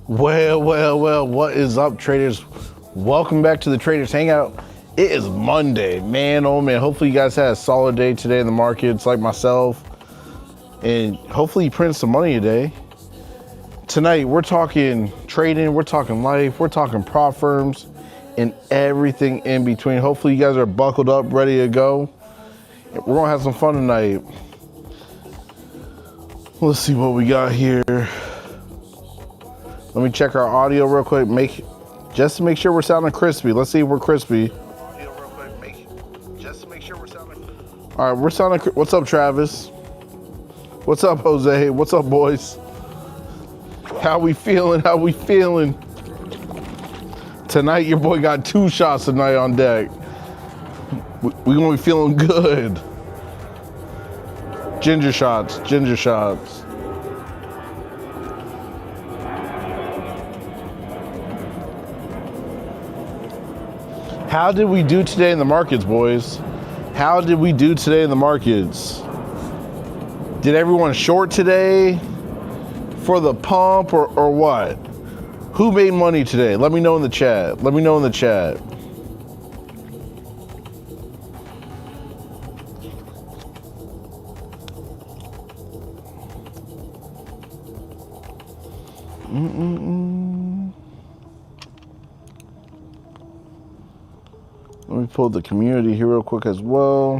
Well, what is up, traders? Welcome back to the Traders Hangout. It is Monday, man, oh man. Hopefully you guys had a solid day today in the markets like myself. And hopefully you print some money today. Tonight, we're talking trading, we're talking life, we're talking prop firms, and everything in between. Hopefully you guys are buckled up, ready to go. We're gonna have some fun tonight. Let's see what we got here. Let me check our audio real quick, just to make sure we're sounding crispy. Let's see if we're crispy. All right, we're sounding. What's up, Travis? What's up, Jose? What's up, boys? How we feeling? How we feeling? Tonight, your boy got 2 shots tonight on deck. We gonna be feeling good. Ginger shots, ginger shots. How did we do today in the markets, boys? How did we do today in the markets? Did everyone short today for the pump or what? Who made money today? Let me know in the chat. Let me know in the chat. Let me pull the community here real quick as well.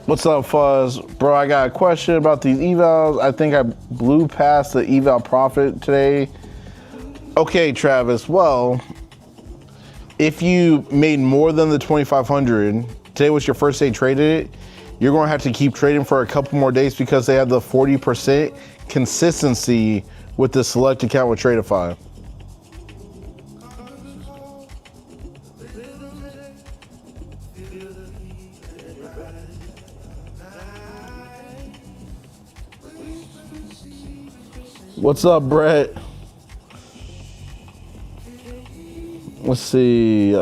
What's up, Fuzz? Bro, I got a question about these evals. I think I blew past the eval profit today. Okay, Travis. Well, if you made more than the 2,500, today was your first day traded it, you're going to have to keep trading for a couple more days because they have the 40% consistency with the select account with Tradeify. What's up, Brett? Let's see.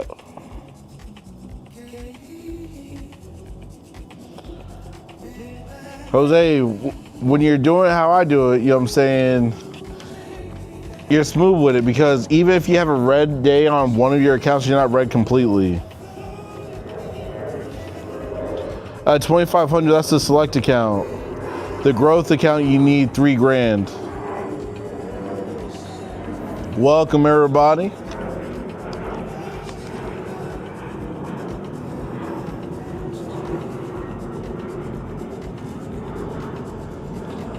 Jose, when you're doing it how I do it, you know what I'm saying, you're smooth with it because even if you have a red day on one of your accounts, you're not red completely. 2,500, that's the select account. The growth account, you need 3 grand. Welcome, everybody.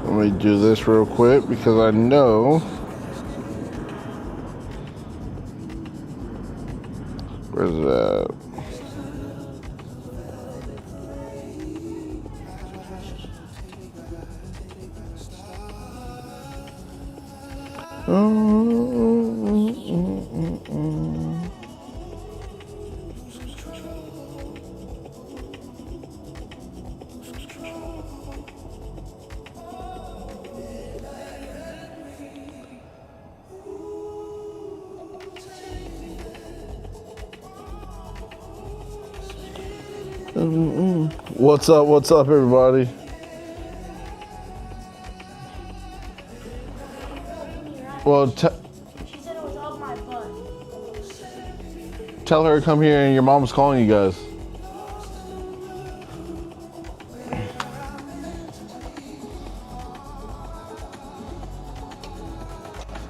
Let me do this real quick because I know where's that? What's up, everybody? Well, she said it was up my butt. Tell her to come here and your mom was calling you guys.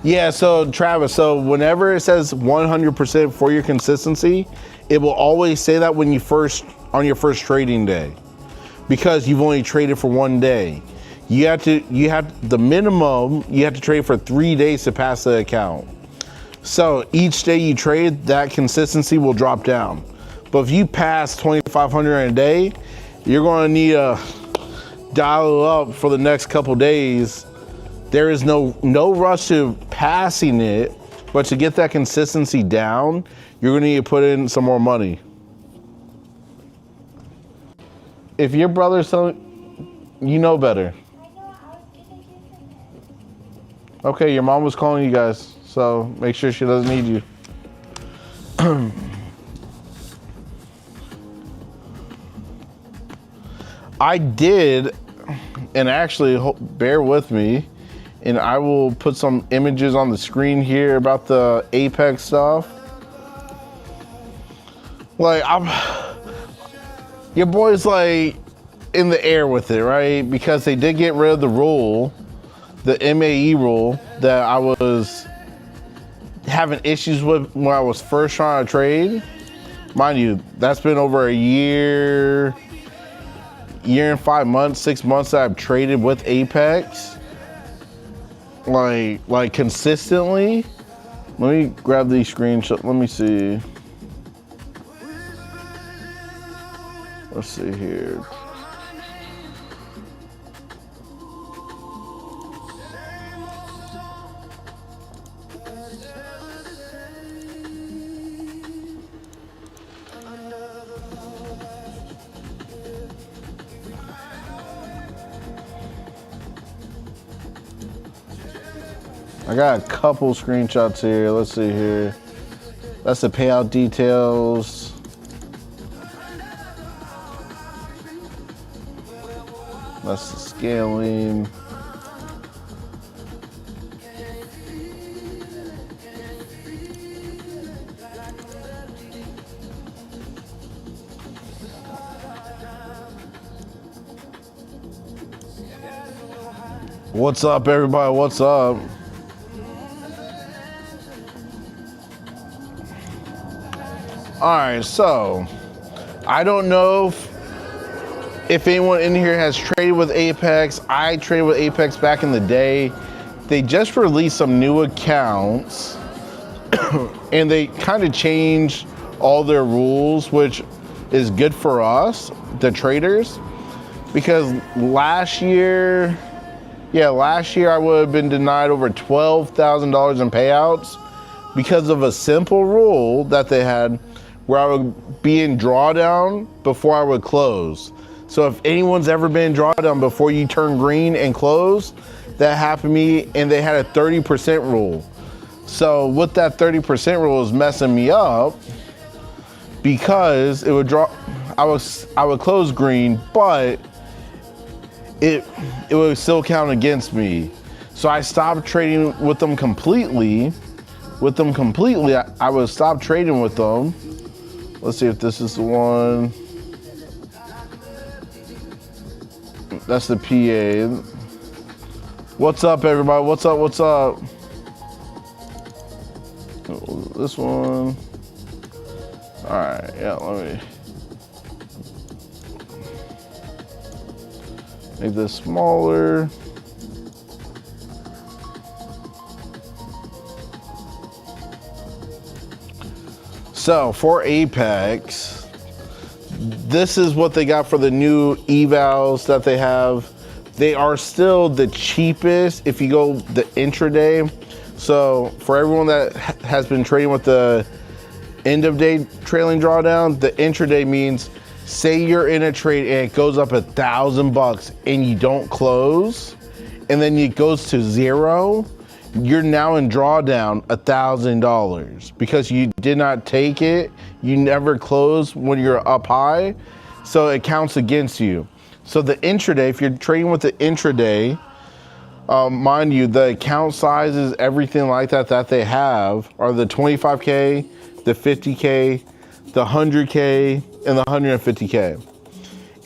Yeah, so Travis, so whenever it says 100% for your consistency, it will always say that when on your first trading day, because you've only traded for 1 day. You have the minimum, you have to trade for 3 days to pass the account. So each day you trade, that consistency will drop down. But if you pass 2,500 in a day, you're going to need to dial it up for the next couple days. There is no rush to passing it, but to get that consistency down, you're going to need to put in some more money. If your brother's telling, you know better. Okay, your mom was calling you guys, so make sure she doesn't need you. I did, and actually, bear with me, and I will put some images on the screen here about the Apex stuff. Like, your boy's like in the air with it, right? Because they did get rid of the rule, the MAE rule, that I was having issues with when I was first trying to trade. Mind you, that's been over a year and 5 months, 6 months that I've traded with Apex. Like consistently. Let me grab these screenshots. Let me see. Let's see here. I got a couple screenshots here. Let's see here. That's the payout details. That's the scaling. What's up, everybody? What's up? All right, so I don't know if anyone in here has traded with Apex. I traded with Apex back in the day. They just released some new accounts and they kind of changed all their rules, which is good for us, the traders, because last year I would have been denied over $12,000 in payouts because of a simple rule that they had where I would be in drawdown before I would close. So if anyone's ever been in drawdown before you turn green and close, that happened to me, and they had a 30% rule. So with that 30% rule is messing me up because it would draw, I would close green, but it would still count against me. So I stopped trading with them completely. I would stop trading with them. Let's see if this is the one. That's the PA. What's up, everybody? What's up? What's up? This one. All right, yeah, let me make this smaller. So for Apex, this is what they got for the new evals that they have. They are still the cheapest if you go the intraday. So for everyone that has been trading with the end of day trailing drawdown, the intraday means say you're in a trade and it goes up $1,000 and you don't close, and then it goes to zero. You're now in drawdown $1,000 because you did not take it. You never close when you're up high, so it counts against you. So the intraday, if you're trading with the intraday, mind you, the account sizes, everything like that they have are the 25K, the 50K, the 100K, and the 150K.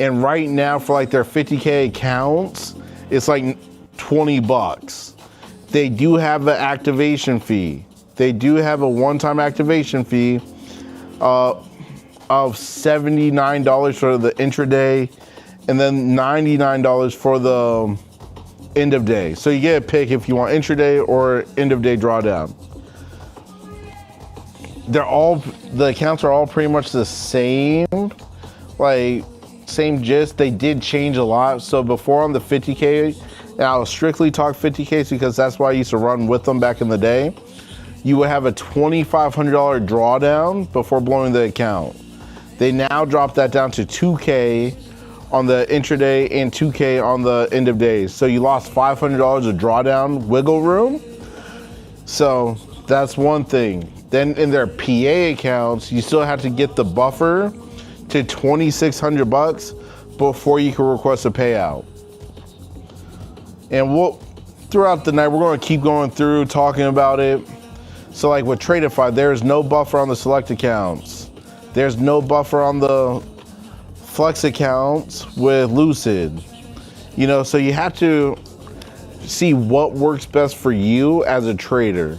And right now for like their 50K accounts, it's like $20. They do have an activation fee. They do have a one-time activation fee of $79 for the intraday, and then $99 for the end of day. So you get a pick if you want intraday or end of day drawdown. The accounts are all pretty much the same, like same gist. They did change a lot. So before on the 50K, and I'll strictly talk 50Ks because that's why I used to run with them back in the day, you would have a $2,500 drawdown before blowing the account. They now dropped that down to 2K on the intraday and 2K on the end of days. So you lost $500 of drawdown wiggle room. So that's one thing. Then in their PA accounts, you still have to get the buffer to $2,600 before you can request a payout. And throughout the night, we're going to keep going through talking about it. So like with Tradeify, there's no buffer on the select accounts. There's no buffer on the flex accounts with Lucid. You know, so you have to see what works best for you as a trader.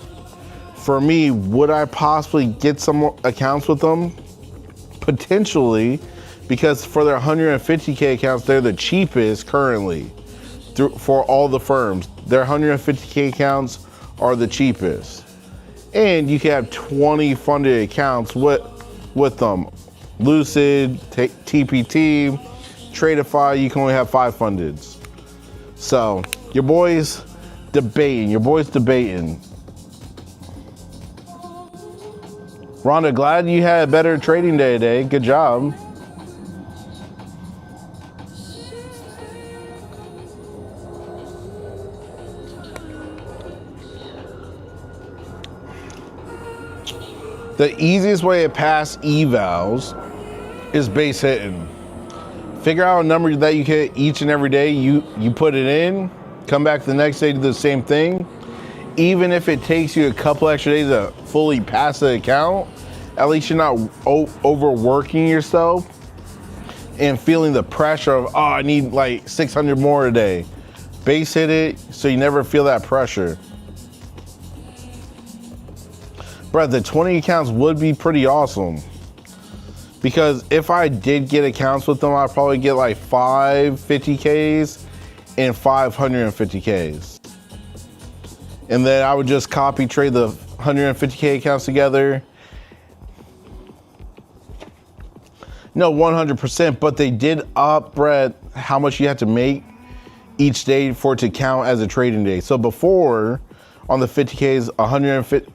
For me, would I possibly get some accounts with them? Potentially, because for their 150K accounts, they're the cheapest currently for all the firms. Their 150K accounts are the cheapest. And you can have 20 funded accounts with them. Lucid, TPT, Tradeify, you can only have 5 fundeds. So your boy's debating. Rhonda, glad you had a better trading day today. Good job. The easiest way to pass evals is base hitting. Figure out a number that you hit each and every day. You put it in, come back the next day, do the same thing. Even if it takes you a couple extra days to fully pass the account, at least you're not overworking yourself and feeling the pressure of, oh, I need like 600 more today. Base hit it so you never feel that pressure. Bro, the 20 accounts would be pretty awesome. Because if I did get accounts with them, I'd probably get like 5 50Ks and 5 150Ks. And then I would just copy trade the 150K accounts together. No, 100%, but they did up, Brett, how much you have to make each day for it to count as a trading day. So before, on the 50Ks, 150,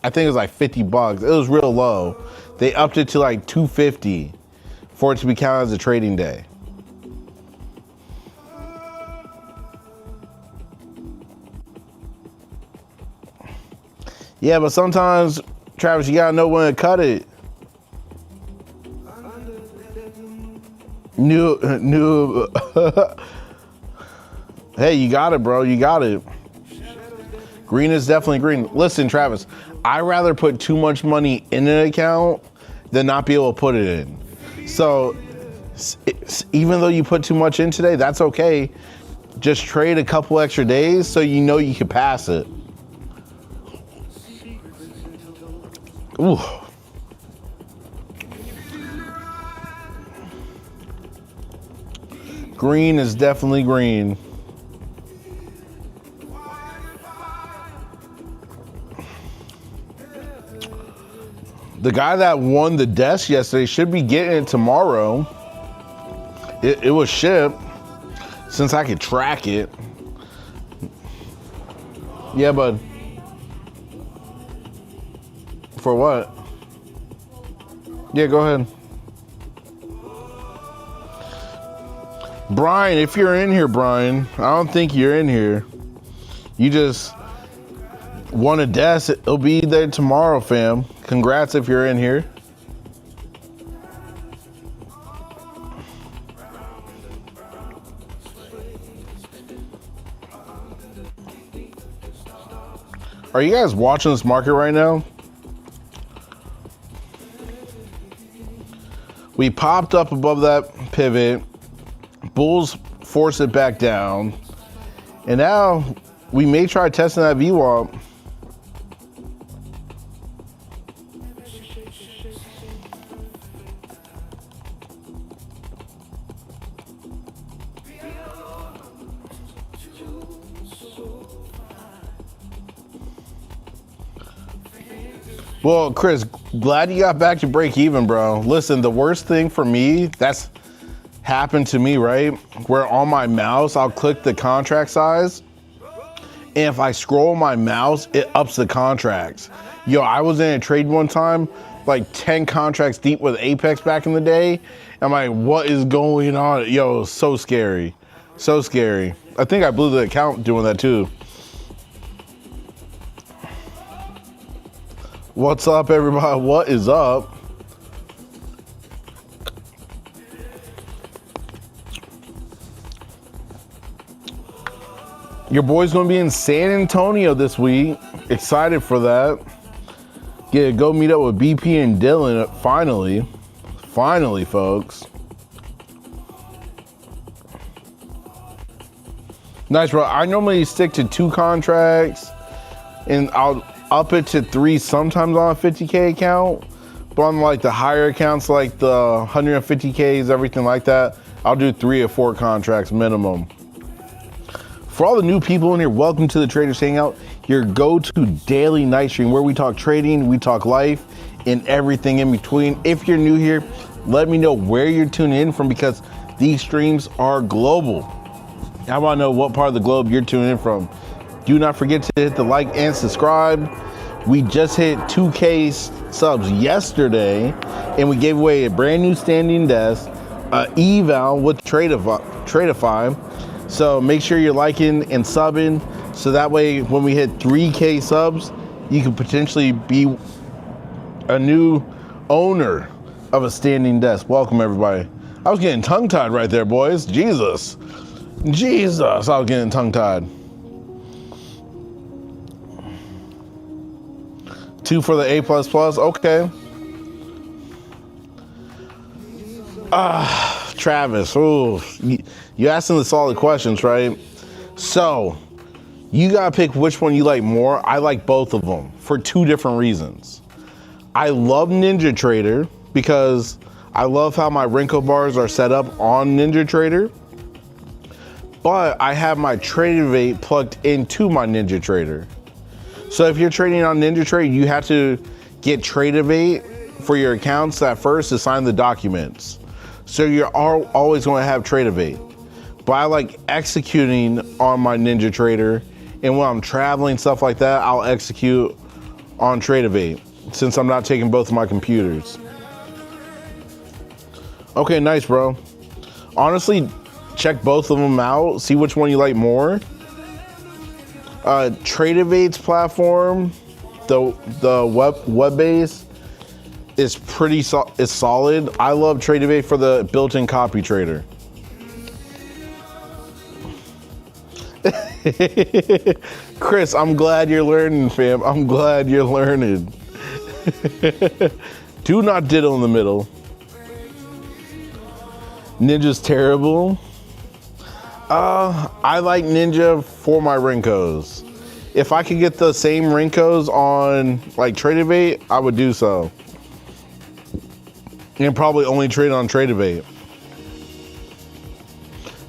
I think it was like $50. It was real low. They upped it to like $250 for it to be counted as a trading day. Yeah, but sometimes, Travis, you gotta know when to cut it. New. Hey, you got it, bro. You got it. Green is definitely green. Listen, Travis, I'd rather put too much money in an account than not be able to put it in. So even though you put too much in today, that's okay. Just trade a couple extra days so you know you can pass it. Ooh. Green is definitely green. The guy that won the desk yesterday should be getting it tomorrow. It was shipped, since I could track it. Yeah, bud. For what? Yeah, go ahead. Brian, if you're in here, Brian, I don't think you're in here. You just won a desk. It'll be there tomorrow, fam. Congrats if you're in here. Are you guys watching this market right now? We popped up above that pivot. Bulls force it back down. And now we may try testing that VWAP. Well, Chris, glad you got back to break even, bro. Listen, the worst thing for me, that's happened to me, right? Where on my mouse, I'll click the contract size. And if I scroll my mouse, it ups the contracts. Yo, I was in a trade one time, like 10 contracts deep with Apex back in the day. I'm like, what is going on? Yo, so scary. So scary. I think I blew the account doing that too. What's up, everybody? What is up? Your boy's gonna be in San Antonio this week. Excited for that. Yeah, go meet up with BP and Dylan finally. Finally, folks. Nice, bro. I normally stick to 2 contracts and I'll up it to 3 sometimes on a 50K account. But on like the higher accounts, like the 150Ks, everything like that, I'll do 3 or 4 contracts minimum. For all the new people in here, welcome to the Traders Hangout, your go-to daily night stream where we talk trading, we talk life, and everything in between. If you're new here, let me know where you're tuning in from because these streams are global. I want to know what part of the globe you're tuning in from. Do not forget to hit the like and subscribe. We just hit 2K subs yesterday, and we gave away a brand new standing desk, eval with Tradeify. So make sure you're liking and subbing, so that way when we hit 3K subs, you could potentially be a new owner of a standing desk. Welcome, everybody. I was getting tongue-tied right there, boys. Jesus, I was getting tongue-tied. 2 for the A++, okay. Travis, ooh, you asking the solid questions, right? So, you gotta pick which one you like more. I like both of them for 2 different reasons. I love NinjaTrader because I love how my Renko bars are set up on NinjaTrader, but I have my Tradeivate plugged into my NinjaTrader. So if you're trading on NinjaTrader, you have to get Tradeivate for your accounts at first to sign the documents. So you're always going to have Tradeivate. But I like executing on my NinjaTrader, and when I'm traveling, stuff like that, I'll execute on Tradeivate since I'm not taking both of my computers. Okay, nice, bro. Honestly, check both of them out, see which one you like more. Tradeivate's platform, the web base is pretty solid. I love Tradeivate for the built-in copy trader. Chris, I'm glad you're learning, fam. I'm glad you're learning. Do not diddle in the middle. Ninja's terrible. I like Ninja for my Renkos. If I could get the same Renkos on like Tradeivate, I would do so. And probably only trade on Tradeivate.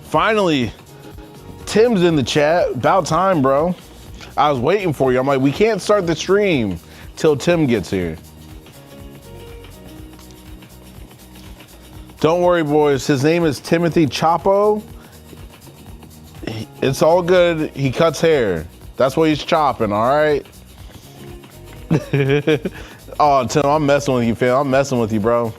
Finally, Tim's in the chat. About time, bro. I was waiting for you. I'm like, we can't start the stream till Tim gets here. Don't worry, boys. His name is Timothy Chapo. It's all good. He cuts hair. That's what he's chopping, all right? Oh, Tim, I'm messing with you, fam. I'm messing with you, bro.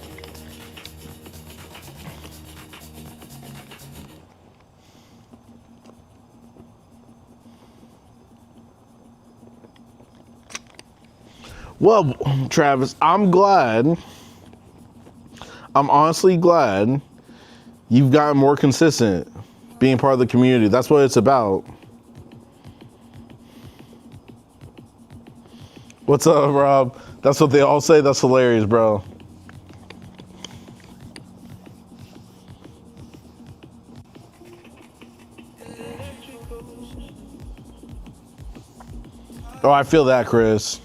Well, Travis, I'm honestly glad you've gotten more consistent being part of the community. That's what it's about. What's up, Rob? That's what they all say. That's hilarious, bro. Oh, I feel that, Chris.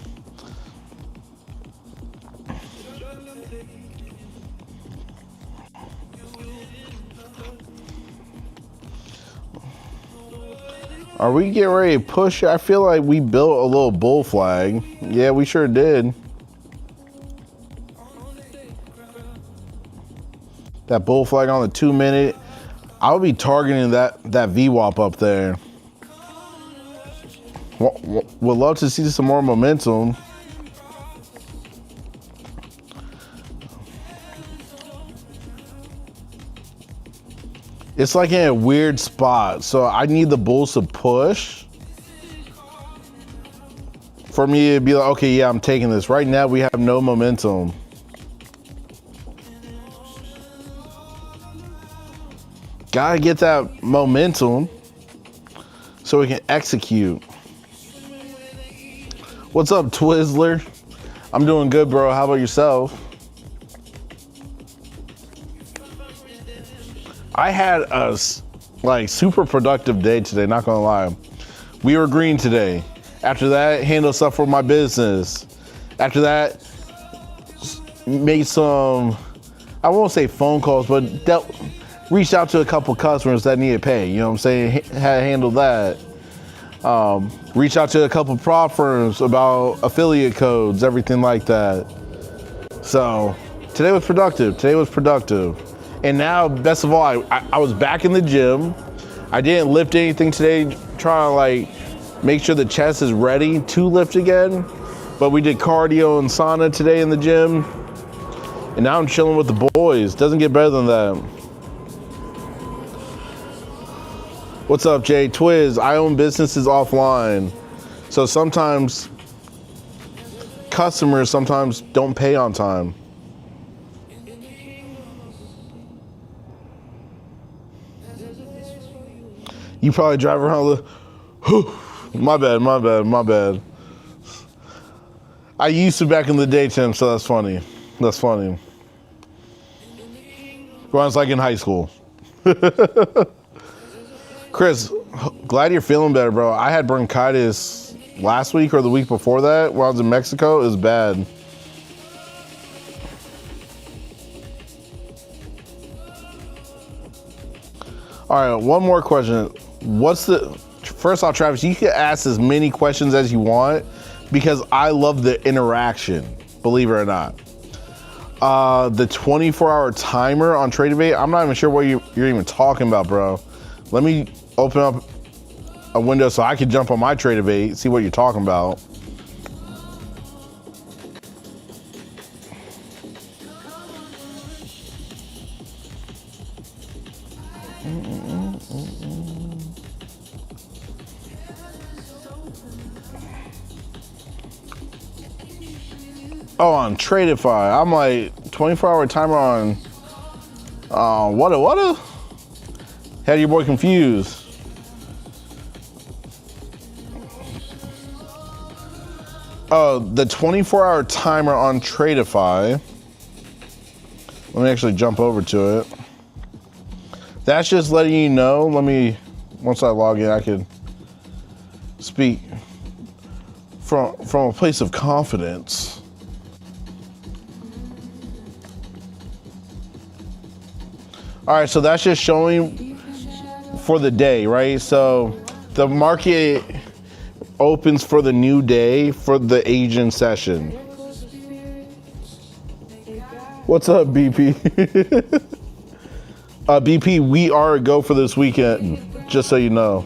Are we getting ready to push? I feel like we built a little bull flag. Yeah, we sure did. That bull flag on the 2 minute. I'll be targeting that VWAP up there. Would love to see some more momentum. It's like in a weird spot, so I need the bulls to push for me to be like, okay, yeah, I'm taking this. Right now, we have no momentum. Gotta get that momentum so we can execute. What's up, Twizzler? I'm doing good, bro. How about yourself? I had a super productive day today, not gonna lie. We were green today. After that, handled stuff for my business. After that, made some, I won't say phone calls, but reached out to a couple customers that needed pay. You know what I'm saying? Handled that. Reached out to a couple prop firms about affiliate codes, everything like that. So today was productive. And now, best of all, I was back in the gym. I didn't lift anything today, trying to like make sure the chest is ready to lift again. But we did cardio and sauna today in the gym. And now I'm chilling with the boys. Doesn't get better than that. What's up, Jay? Twiz, I own businesses offline. So sometimes customers don't pay on time. You probably drive around my bad. I used to back in the day, Tim, so that's funny. When I was like in high school. Chris, glad you're feeling better, bro. I had bronchitis last week or the week before that when I was in Mexico. It was bad. All right, one more question. First off, Travis, you can ask as many questions as you want because I love the interaction, believe it or not. The 24-hour timer on TradeAvate, I'm not even sure what you're even talking about, bro. Let me open up a window so I can jump on my TradeAvate, see what you're talking about. Oh, on Tradeify. I'm like 24-hour timer on what? Had your boy confused. Oh, the 24-hour timer on Tradeify. Let me actually jump over to it. That's just letting you know. Once I log in, I can speak from a place of confidence. All right, so that's just showing for the day, right? So the market opens for the new day for the agent session. What's up, BP? BP, we are a go for this weekend, just so you know.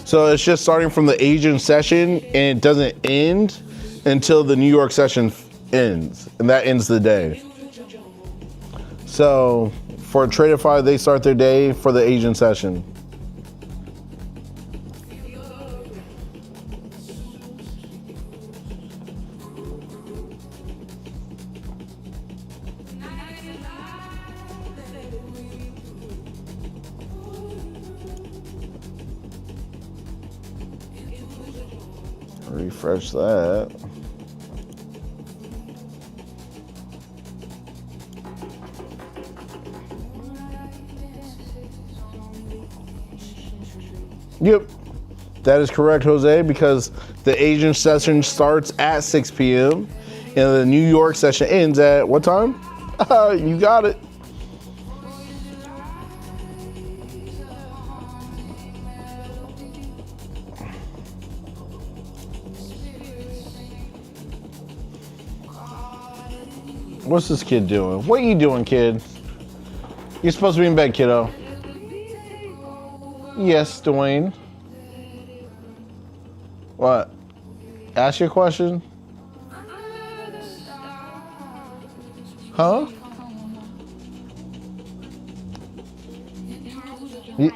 So it's just starting from the agent session and it doesn't end until the New York session ends, and that ends the day. So for Tradeify, they start their day for the agent session. Refresh that. Yep, that is correct, Jose, because the agent session starts at 6 p.m. and the New York session ends at what time? You got it. What's this kid doing? What are you doing, kid? You're supposed to be in bed, kiddo. Yes, Duane. What? Ask your question? Huh?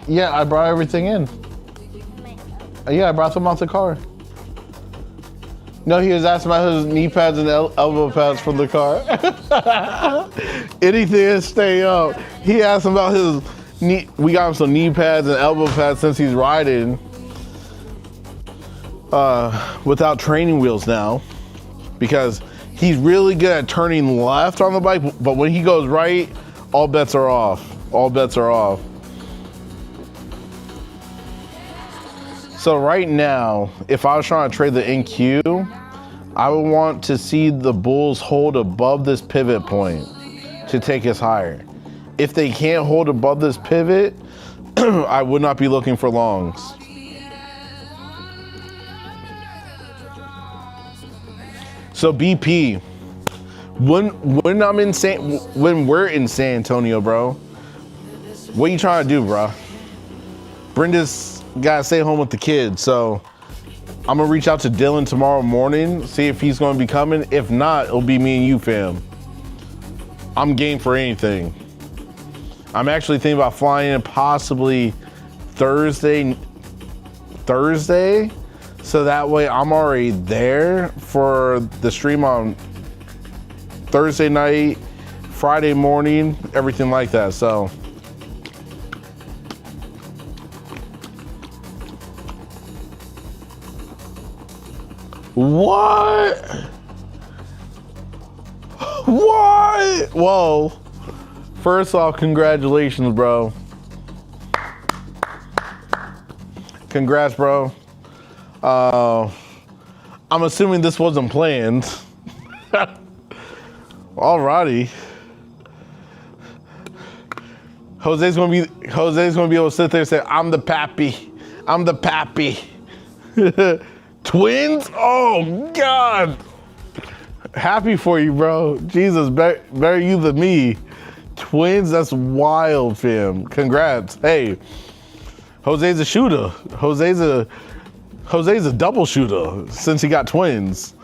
Yeah, I brought everything in. Yeah, I brought them off the car. No, he was asking about his knee pads and elbow pads from the car. Anything to stay up. He asked him about his knee. We got him some knee pads and elbow pads since he's riding without training wheels now, because he's really good at turning left on the bike, but when he goes right, all bets are off. All bets are off. So right now, if I was trying to trade the NQ, I would want to see the bulls hold above this pivot point to take us higher. If they can't hold above this pivot, I would not be looking for longs. So BP, when we're in San Antonio, bro, what you trying to do, bro? Brenda's gotta stay home with the kids, so I'm gonna reach out to Dylan tomorrow morning, see if he's gonna be coming. If not, it'll be me and you, fam. I'm game for anything. I'm actually thinking about flying in possibly Thursday, so that way I'm already there for the stream on Thursday night, Friday morning, everything like that, so. What? What? Whoa. First off, congratulations, bro. Congrats, bro. I'm assuming this wasn't planned. Alrighty. Jose's gonna be able to sit there and say, I'm the pappy. I'm the pappy. Twins? Oh, God. Happy for you, bro. Jesus, better you than me. Twins, that's wild, fam. Congrats. Hey, Jose's a shooter. Jose's a double shooter since he got twins.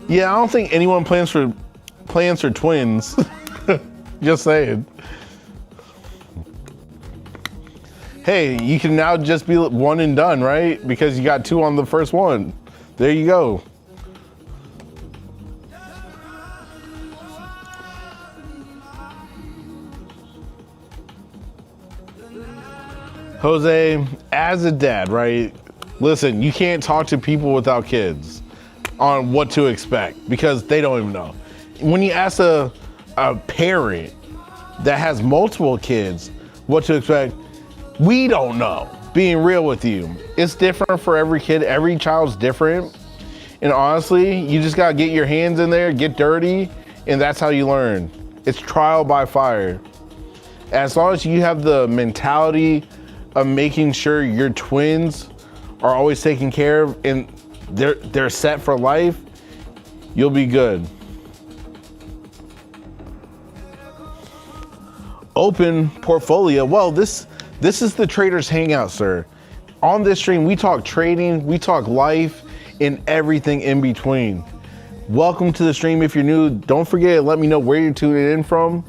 Yeah, I don't think anyone plans for twins. Just saying. Hey, you can now just be one and done, right? Because you got two on the first one. There you go. Jose, as a dad, right? Listen, you can't talk to people without kids on what to expect because they don't even know. When you ask a parent that has multiple kids what to expect, we don't know, being real with you. It's different for every kid. Every child's different. And honestly, you just gotta get your hands in there, get dirty, and that's how you learn. It's trial by fire. As long as you have the mentality of making sure your twins are always taken care of and they're set for life, you'll be good. Open portfolio. Well, this is the Trader's Hangout, sir. On this stream, we talk trading, we talk life, and everything in between. Welcome to the stream. If you're new, don't forget to let me know where you're tuning in from.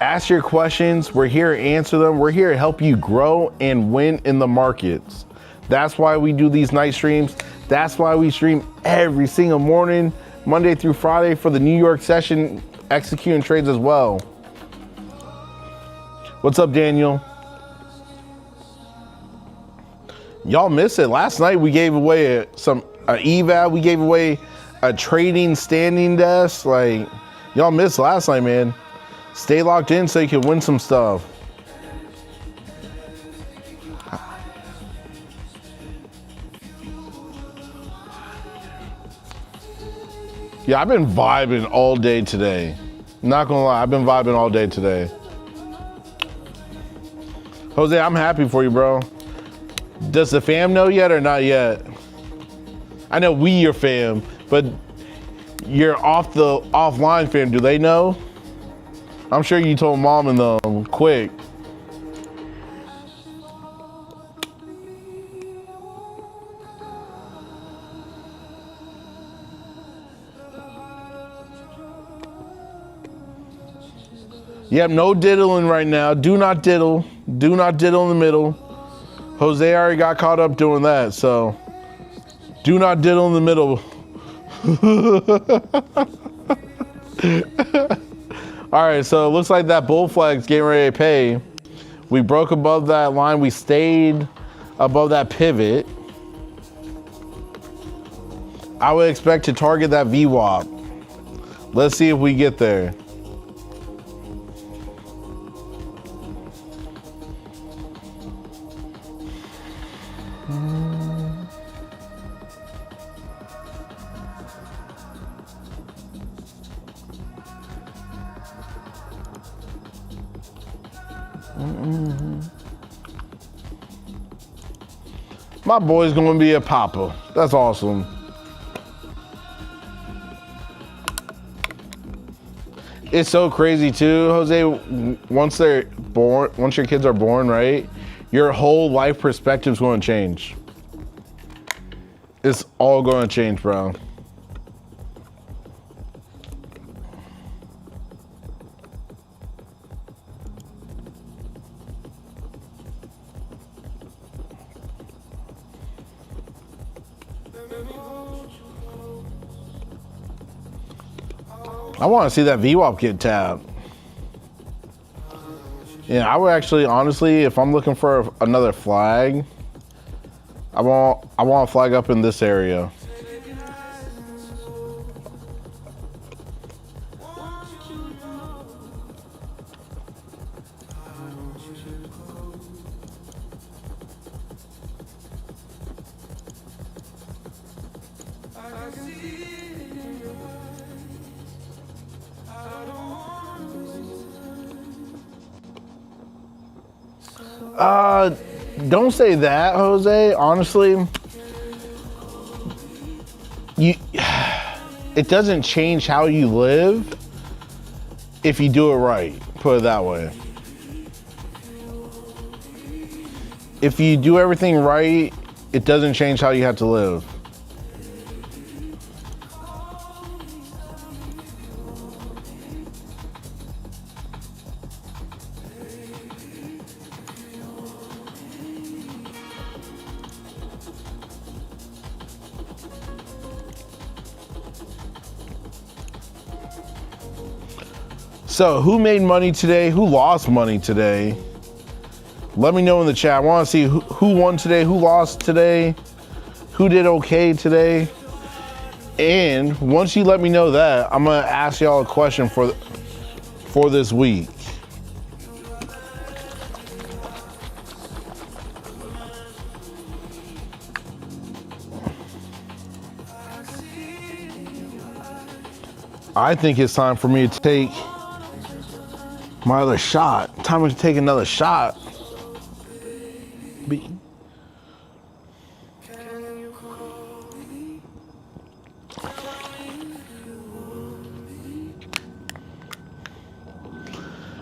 Ask your questions. We're here to answer them. We're here to help you grow and win in the markets. That's why we do these night streams. That's why we stream every single morning, Monday through Friday for the New York session, executing trades as well. What's up, Daniel? Y'all missed it. Last night we gave away a eval. We gave away a trading standing desk. Like, y'all missed last night, man. Stay locked in so you can win some stuff. Yeah, I've been vibing all day today. Not gonna lie, I've been vibing all day today. Jose, I'm happy for you, bro. Does the fam know yet or not yet? I know we your fam, but you're offline fam. Do they know? I'm sure you told mom and them quick. Yep, no diddling right now. Do not diddle. Do not diddle in the middle. Jose already got caught up doing that, so. Do not diddle in the middle. All right, so it looks like that bull flag's getting ready to pay. We broke above that line. We stayed above that pivot. I would expect to target that VWAP. Let's see if we get there. My boy's gonna be a papa. That's awesome. It's so crazy too, Jose. Once they're born, once your kids are born, right? Your whole life perspective is going to change. It's all going to change, bro. I want to see that VWAP get tapped. Yeah, I would actually, honestly, if I'm looking for another flag, I want a flag up in this area. Don't say that, Jose. Honestly, it doesn't change how you live if you do it right. Put it that way. If you do everything right, it doesn't change how you have to live. So who made money today? Who lost money today? Let me know in the chat. I want to see who won today, who lost today, who did okay today. And once you let me know that, I'm gonna ask y'all a question for this week. I think it's time for me to take my other shot. Time to take another shot.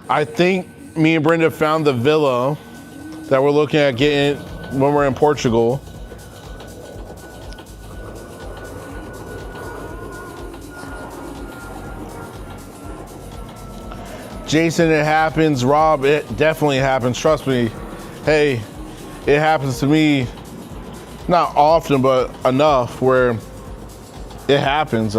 I think me and Brenda found the villa that we're looking at getting when we're in Portugal. Jason, it happens. Rob, it definitely happens. Trust me. Hey, it happens to me not often, but enough where it happens.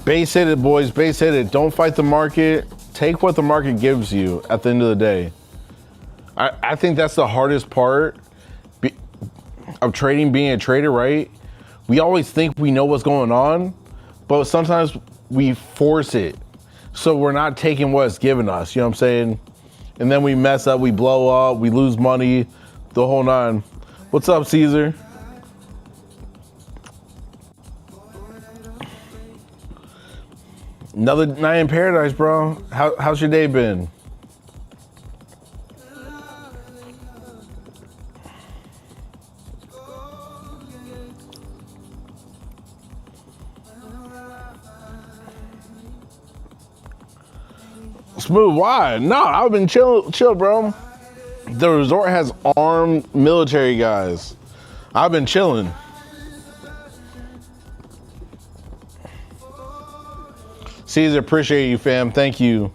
Base hit it, boys. Base hit it. Don't fight the market. Take what the market gives you at the end of the day. I think that's the hardest part of trading, being a trader, right? We always think we know what's going on, but sometimes we force it. So we're not taking what's given us, you know what I'm saying? And then we mess up, we blow up, we lose money, the whole nine. What's up, Caesar? Another night in paradise, bro. How's your day been? Smooth, why? No, I've been chill, bro. The resort has armed military guys. I've been chilling. Caesar, appreciate you, fam. Thank you.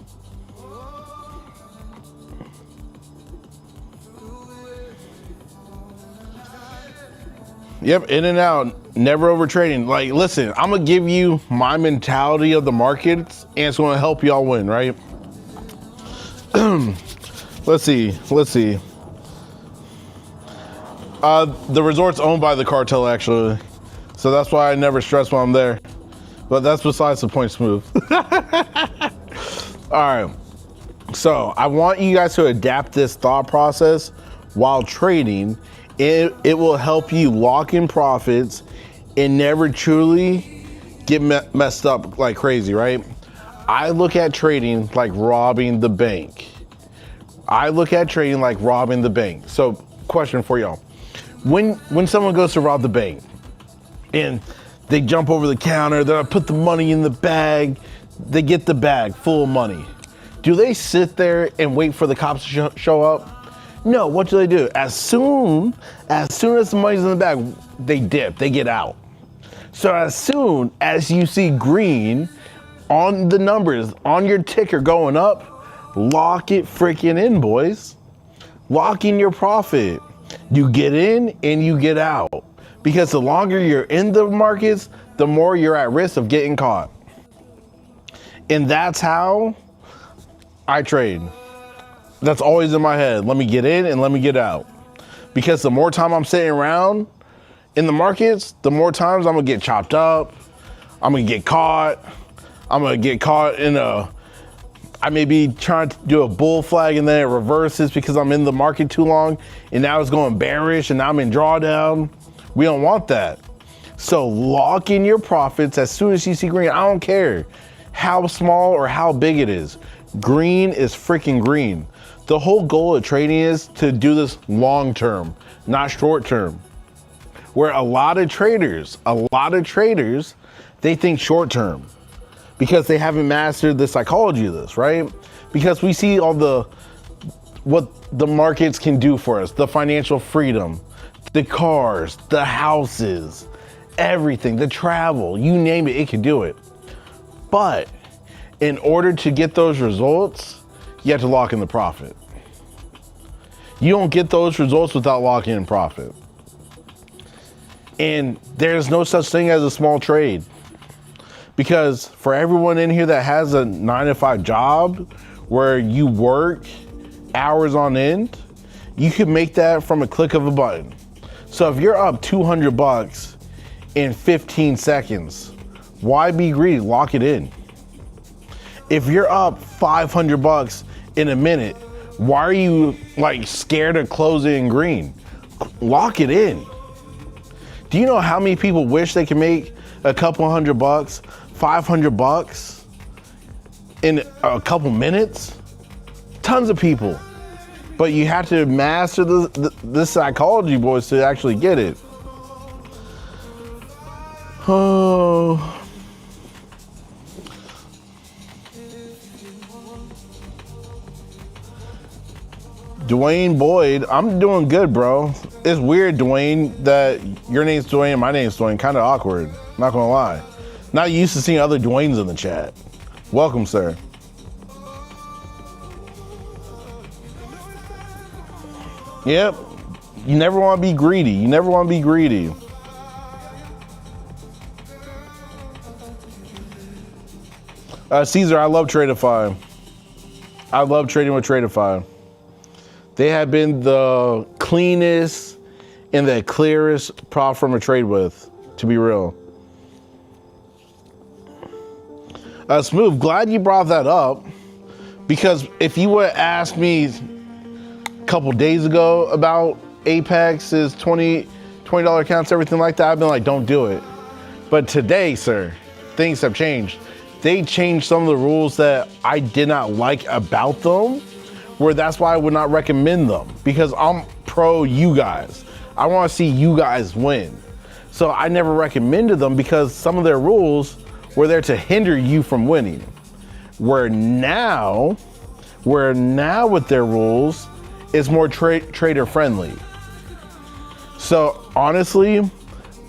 Yep, in and out, never over trading. Like, listen, I'm gonna give you my mentality of the markets, and it's gonna help y'all win, right? Let's see. The resort's owned by the cartel, actually, so that's why I never stress when I'm there. But that's besides the point, Smooth. All right, so I want you guys to adapt this thought process while trading. It will help you lock in profits and never truly get messed up like crazy, right? I look at trading like robbing the bank. So, question for y'all. When someone goes to rob the bank and they jump over the counter, they put the money in the bag, they get the bag full of money. Do they sit there and wait for the cops to show up? No, what do? As soon as the money's in the bag, they dip, they get out. So as soon as you see green on the numbers, on your ticker going up, lock it freaking in, boys. Lock in your profit. You get in and you get out. Because the longer you're in the markets, the more you're at risk of getting caught. And that's how I trade. That's always in my head. Let me get in and let me get out. Because the more time I'm sitting around in the markets, the more times I'm gonna get chopped up. I'm gonna get caught. I'm gonna get caught in I may be trying to do a bull flag and then it reverses because I'm in the market too long and now it's going bearish and now I'm in drawdown. We don't want that. So lock in your profits as soon as you see green. I don't care how small or how big it is. Green is freaking green. The whole goal of trading is to do this long term, not short term. Where a lot of traders, they think short term because they haven't mastered the psychology of this, right? Because we see what the markets can do for us, the financial freedom, the cars, the houses, everything, the travel, you name it, it can do it. But in order to get those results, you have to lock in the profit. You don't get those results without locking in profit. And there's no such thing as a small trade. Because for everyone in here that has a 9-to-5 job where you work hours on end, you can make that from a click of a button. So if you're up $200 in 15 seconds, why be greedy? Lock it in. If you're up $500 in a minute, why are you like scared of closing in green? Lock it in. Do you know how many people wish they could make a couple $100, $500 in a couple minutes? Tons of people. But you have to master this psychology, boys, to actually get it. Oh. Dwayne Boyd, I'm doing good, bro. It's weird, Dwayne, that your name's Dwayne and my name's Dwayne. Kind of awkward, not gonna lie. Not used to seeing other Dwaynes in the chat. Welcome, sir. Yep, you never wanna be greedy. You never wanna be greedy. Caesar, I love Tradeify. I love trading with Tradeify. They have been the cleanest and the clearest platform to trade with, to be real. Smooth, glad you brought that up, because if you would have asked me a couple days ago about Apex's $20 accounts, everything like that, I've been like, don't do it. But today, sir, things have changed. They changed some of the rules that I did not like about them, where that's why I would not recommend them, because I'm pro you guys. I want to see you guys win. So I never recommended them because some of their rules were there to hinder you from winning. Where now with their rules, it's more trader friendly. So honestly,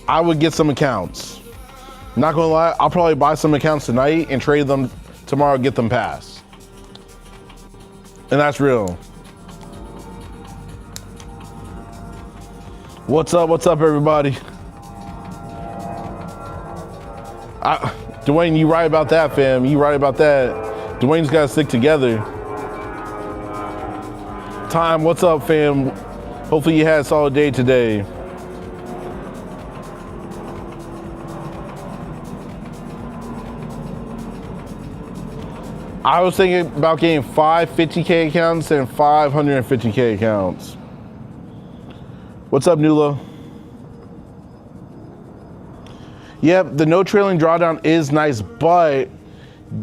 I would get some accounts. Not gonna lie, I'll probably buy some accounts tonight and trade them tomorrow, get them passed. And that's real. What's up everybody? Duane, you right about that, fam. You right about that. Duane's got to stick together. Time, what's up, fam? Hopefully you had a solid day today. I was thinking about getting 5 50K accounts and 550K accounts. What's up, Nula? Yep, the no trailing drawdown is nice, but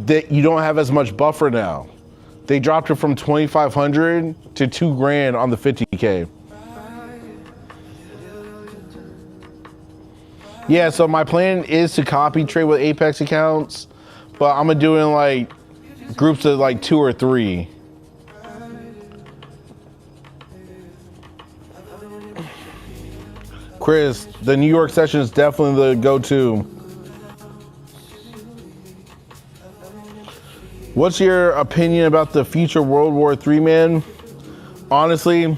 that you don't have as much buffer now. They dropped it from 2,500 to 2 grand on the 50K. Yeah, so my plan is to copy trade with Apex accounts, but I'm gonna do it in like groups of like 2 or 3. Chris, the New York session is definitely the go-to. What's your opinion about the future World War III, man? Honestly,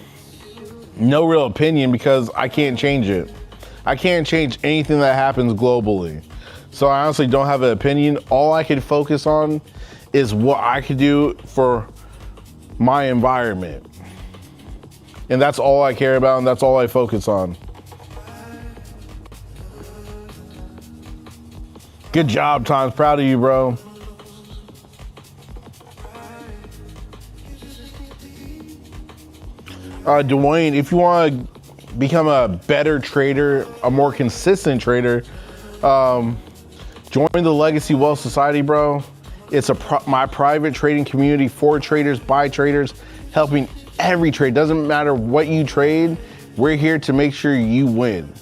no real opinion because I can't change it. I can't change anything that happens globally. So I honestly don't have an opinion. All I can focus on is what I could do for my environment. And that's all I care about and that's all I focus on. Good job, Tom's. Proud of you, bro. Duane, if you want to become a better trader, a more consistent trader, join the Legacy Wealth Society, bro. It's my private trading community for traders, by traders, helping every trade. Doesn't matter what you trade, we're here to make sure you win.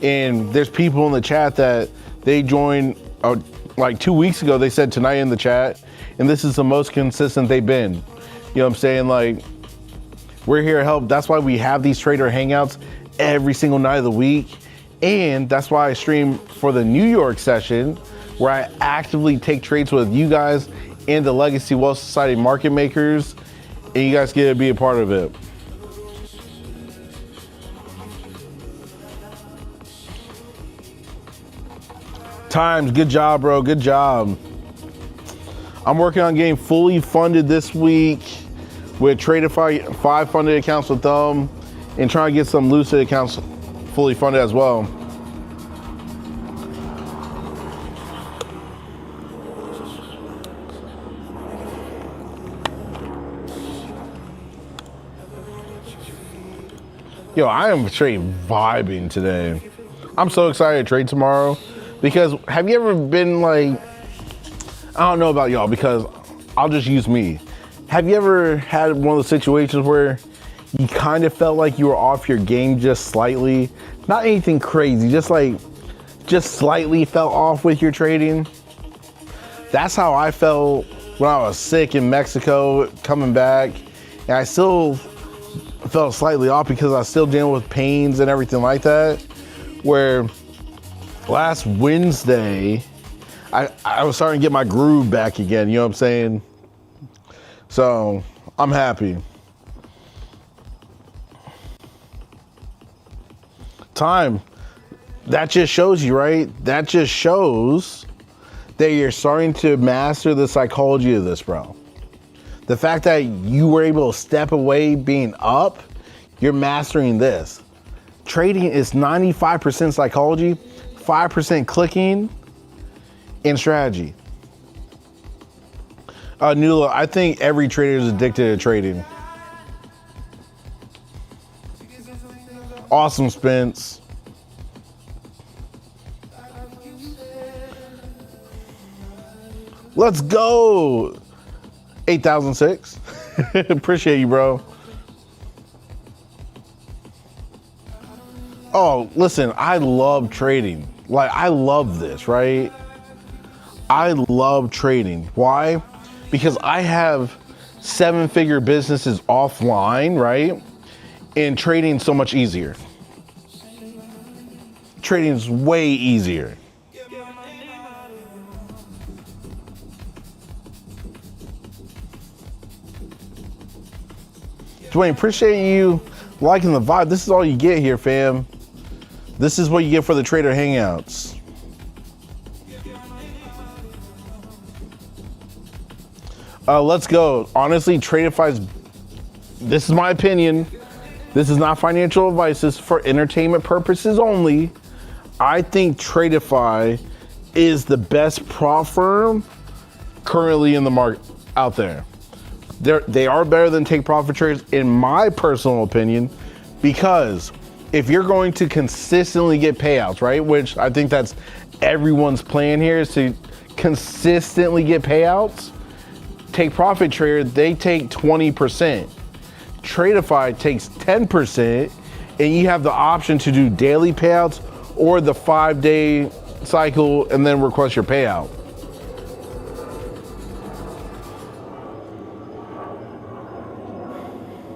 And there's people in the chat that they joined like 2 weeks ago. They said tonight in the chat, and this is the most consistent they've been. You know what I'm saying? Like, we're here to help. That's why we have these trader hangouts every single night of the week. And that's why I stream for the New York session, where I actively take trades with you guys and the Legacy Wealth Society market makers, and you guys get to be a part of it. Times, good job, bro, good job. I'm working on getting fully funded this week with Tradeify 5 funded accounts with them and trying to get some Lucid accounts fully funded as well. Yo, I am straight vibing today. I'm so excited to trade tomorrow because have you ever been like, I don't know about y'all because I'll just use me. Have you ever had one of those situations where you kind of felt like you were off your game just slightly? Not anything crazy, just slightly felt off with your trading? That's how I felt when I was sick in Mexico, coming back. And I still felt slightly off because I was still dealing with pains and everything like that. Where last Wednesday, I was starting to get my groove back again, you know what I'm saying? So I'm happy. Time, that just shows you, right? That just shows that you're starting to master the psychology of this, bro. The fact that you were able to step away being up, you're mastering this. Trading is 95% psychology, 5% clicking, and strategy. Nula, I think every trader is addicted to trading. Awesome, Spence. Let's go. 8,006. Appreciate you, bro. Oh, listen, I love trading. Like, I love this, right? I love trading. Why? Because I have 7-figure businesses offline, right? And trading's so much easier. Trading's way easier. Duane, appreciate you liking the vibe. This is all you get here, fam. This is what you get for the trader hangouts. Let's go. Honestly, Tradeify's, this is my opinion. This is not financial advice. This is for entertainment purposes only. I think Tradeify is the best prop firm currently in the market out there. They are better than take profit traders in my personal opinion, because if you're going to consistently get payouts, right? Which I think that's everyone's plan here, is to consistently get payouts. Take profit trader, they take 20%. Tradeify takes 10%, and you have the option to do daily payouts or the 5-day cycle and then request your payout.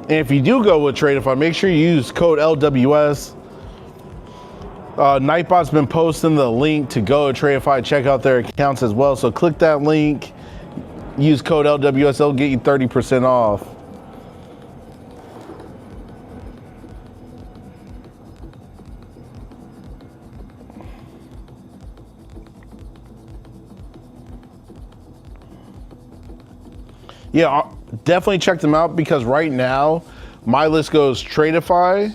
And if you do go with Tradeify, make sure you use code LWS. Nightbot's been posting the link to go to Tradeify, check out their accounts as well. So click that link, use code LWS, it'll get you 30% off. Yeah, definitely check them out, because right now my list goes Tradeify,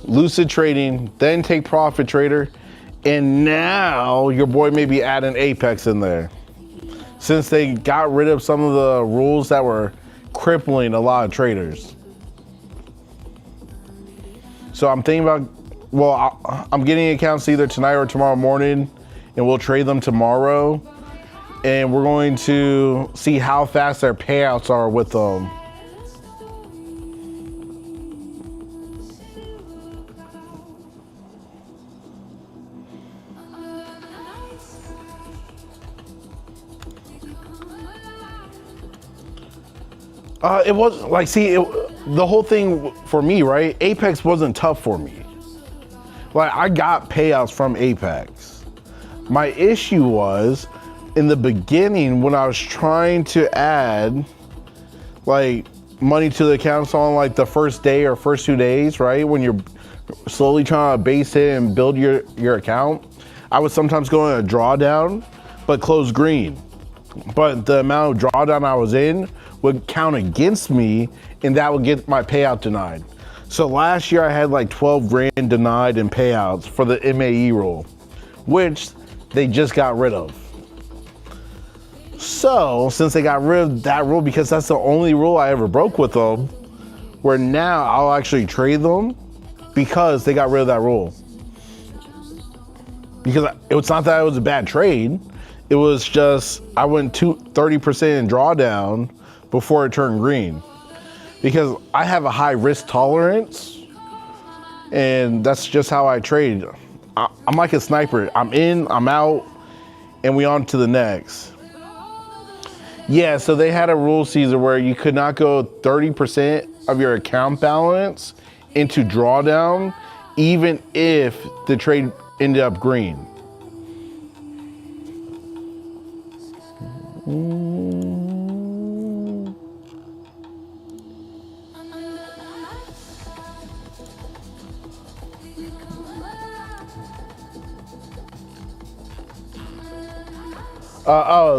Lucid Trading, then Take Profit Trader, and now your boy may be adding Apex in there, since they got rid of some of the rules that were crippling a lot of traders. So I'm thinking about, well, I'm getting accounts either tonight or tomorrow morning, and we'll trade them tomorrow. And we're going to see how fast their payouts are with them. It was like, see, the whole thing for me, right? Apex wasn't tough for me. Like, I got payouts from Apex. My issue was, in the beginning, when I was trying to add like money to the account on like the first day or first 2 days, right? When you're slowly trying to base it and build your account, I would sometimes go in a drawdown, but close green. But the amount of drawdown I was in would count against me, and that would get my payout denied. So last year I had like 12 grand denied in payouts for the MAE rule, which they just got rid of. So, since they got rid of that rule, because that's the only rule I ever broke with them, where now I'll actually trade them because they got rid of that rule. Because it was not that it was a bad trade, it was just I went 30% in drawdown before it turned green. Because I have a high risk tolerance, and that's just how I trade. I'm like a sniper. I'm in, I'm out, and we on to the next. Yeah, so they had a rule, Caesar, where you could not go 30% of your account balance into drawdown, even if the trade ended up green.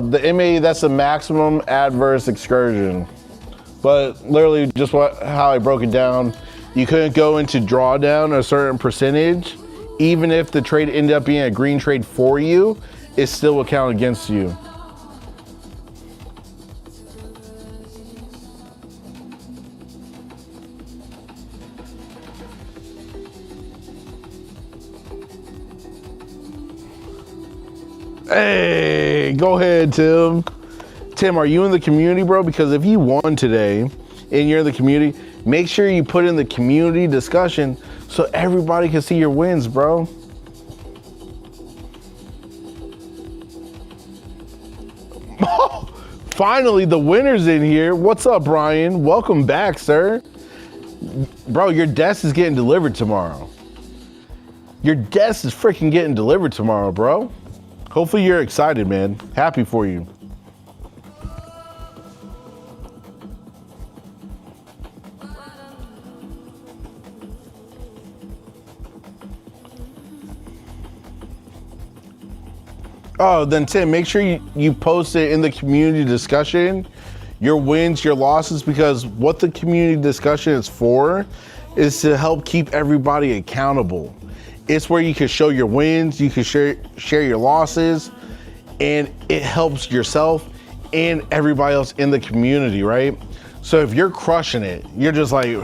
The MA, that's a maximum adverse excursion. But literally just how I broke it down, you couldn't go into drawdown a certain percentage, even if the trade ended up being a green trade for you, it still will count against you. Hey, go ahead, Tim. Tim, are you in the community, bro? Because if you won today and you're in the community, make sure you put in the community discussion so everybody can see your wins, bro. Finally, the winner's in here. What's up, Brian? Welcome back, sir. Bro, your desk is getting delivered tomorrow. Your desk is freaking getting delivered tomorrow, bro. Hopefully you're excited, man. Happy for you. Oh, then Tim, make sure you post it in the community discussion, your wins, your losses, because what the community discussion is for is to help keep everybody accountable. It's where you can show your wins, you can share your losses, and it helps yourself and everybody else in the community, right? So if you're crushing it, you're just like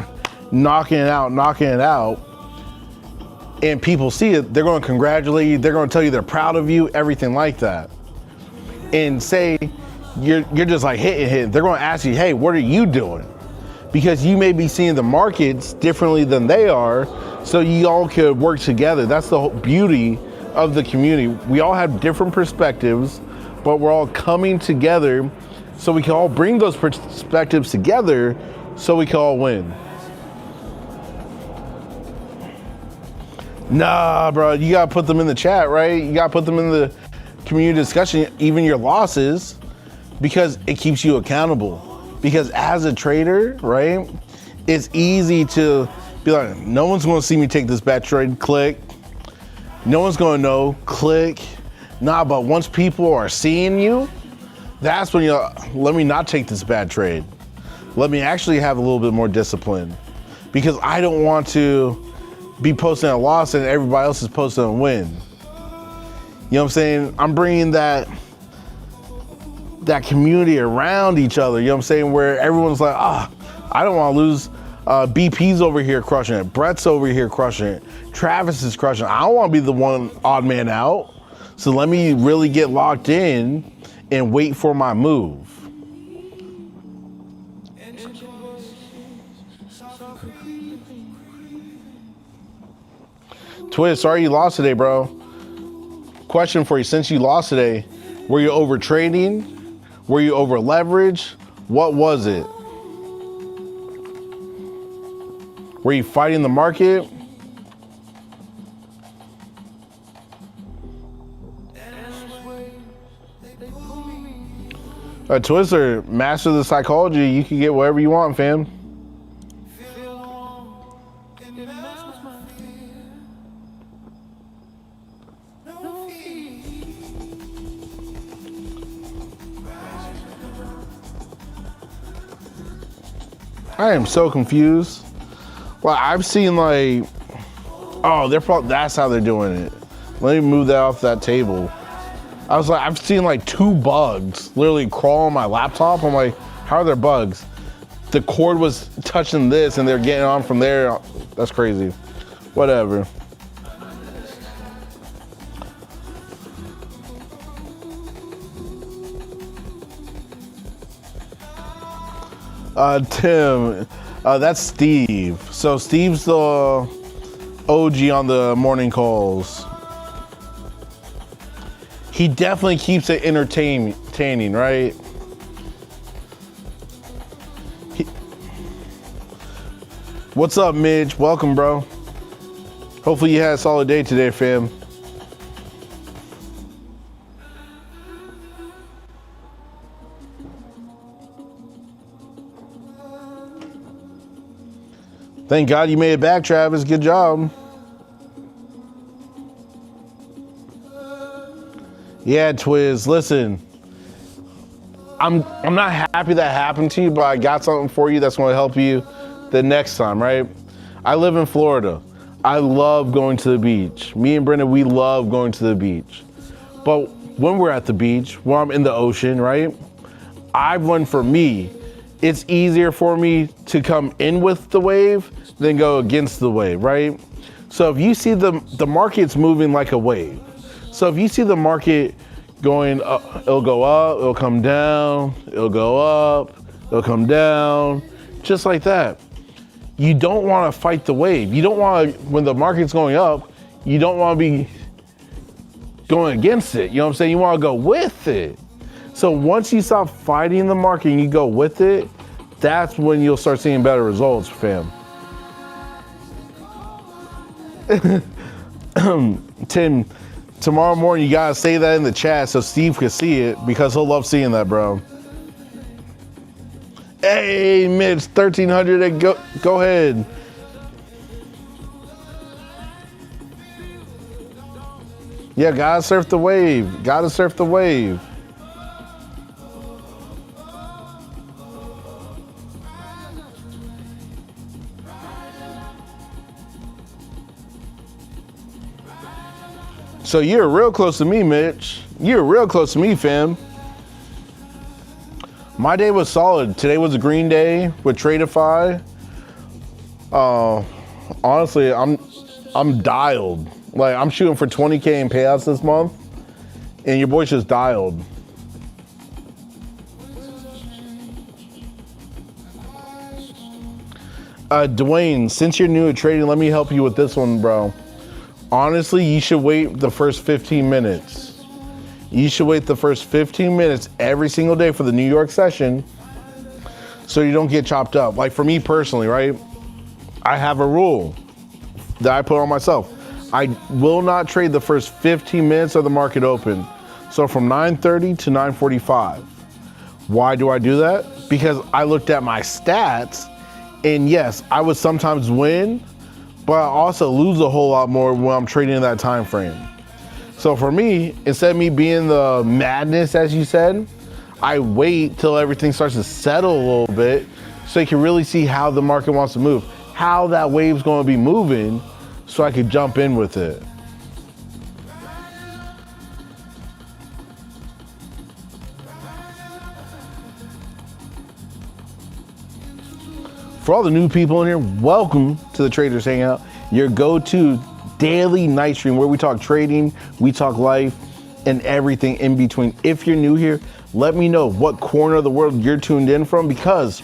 knocking it out, and people see it, they're going to congratulate you, they're going to tell you they're proud of you, everything like that. And say you're just like hitting, they're going to ask you, hey, what are you doing? Because you may be seeing the markets differently than they are, so you all could work together. That's the whole beauty of the community. We all have different perspectives, but we're all coming together so we can all bring those perspectives together so we can all win. Nah, bro, you gotta put them in the chat, right? You gotta put them in the community discussion, even your losses, because it keeps you accountable. Because as a trader, right, it's easy to be like, no one's gonna see me take this bad trade, click. No one's gonna know, click. Nah, but once people are seeing you, that's when you're like, let me not take this bad trade. Let me actually have a little bit more discipline. Because I don't want to be posting a loss and everybody else is posting a win. You know what I'm saying? I'm bringing that community around each other, you know what I'm saying? Where everyone's like, I don't want to lose. BP's over here crushing it. Brett's over here crushing it. Travis is crushing it. I don't want to be the one odd man out. So let me really get locked in and wait for my move. Twist, sorry you lost today, bro. Question for you, since you lost today, were you over trading? Were you over leverage? What was it? Were you fighting the market? Twister, master the psychology. You can get whatever you want, fam. I am so confused. Well, I've seen like, oh, they're probably, that's how they're doing it. Let me move that off that table. I was like, I've seen like 2 bugs literally crawl on my laptop. I'm like, how are there bugs? The cord was touching this and they're getting on from there. That's crazy. Whatever. Tim, that's Steve. So Steve's the OG on the morning calls. He definitely keeps it entertaining, right? What's up, Midge? Welcome, bro. Hopefully you had a solid day today, fam. Thank God you made it back, Travis. Good job. Yeah, Twiz, listen. I'm not happy that happened to you, but I got something for you that's going to help you the next time, right? I live in Florida. I love going to the beach. Me and Brenda, we love going to the beach. But when we're at the beach, when I'm in the ocean, right? I've learned for me, it's easier for me to come in with the wave than go against the wave, right? So if you see the market's moving like a wave. So if you see the market going up, it'll go up, it'll come down, it'll go up, it'll come down, just like that. You don't want to fight the wave. You don't want to, when the market's going up, you don't want to be going against it. You know what I'm saying? You want to go with it. So once you stop fighting the market and you go with it, that's when you'll start seeing better results, fam. Tim, tomorrow morning you gotta say that in the chat so Steve can see it because he'll love seeing that, bro. Hey, Mitch, 1300, go ahead. Yeah, gotta surf the wave. Gotta surf the wave. So you're real close to me, Mitch. You're real close to me, fam. My day was solid. Today was a green day with Tradeify. Honestly, I'm dialed. Like, I'm shooting for 20K in payouts this month, and your boy's just dialed. Duane, since you're new at trading, let me help you with this one, bro. Honestly, you should wait the first 15 minutes. You should wait the first 15 minutes every single day for the New York session so you don't get chopped up. Like for me personally, right? I have a rule that I put on myself. I will not trade the first 15 minutes of the market open. So from 9:30 to 9:45. Why do I do that? Because I looked at my stats, and yes, I would sometimes win, but I also lose a whole lot more when I'm trading in that time frame. So for me, instead of me being the madness, as you said, I wait till everything starts to settle a little bit so you can really see how the market wants to move, how that wave's going to be moving, so I could jump in with it. For all the new people in here, welcome to the Traders Hangout, your go-to daily night stream where we talk trading, we talk life, and everything in between. If you're new here, let me know what corner of the world you're tuned in from, because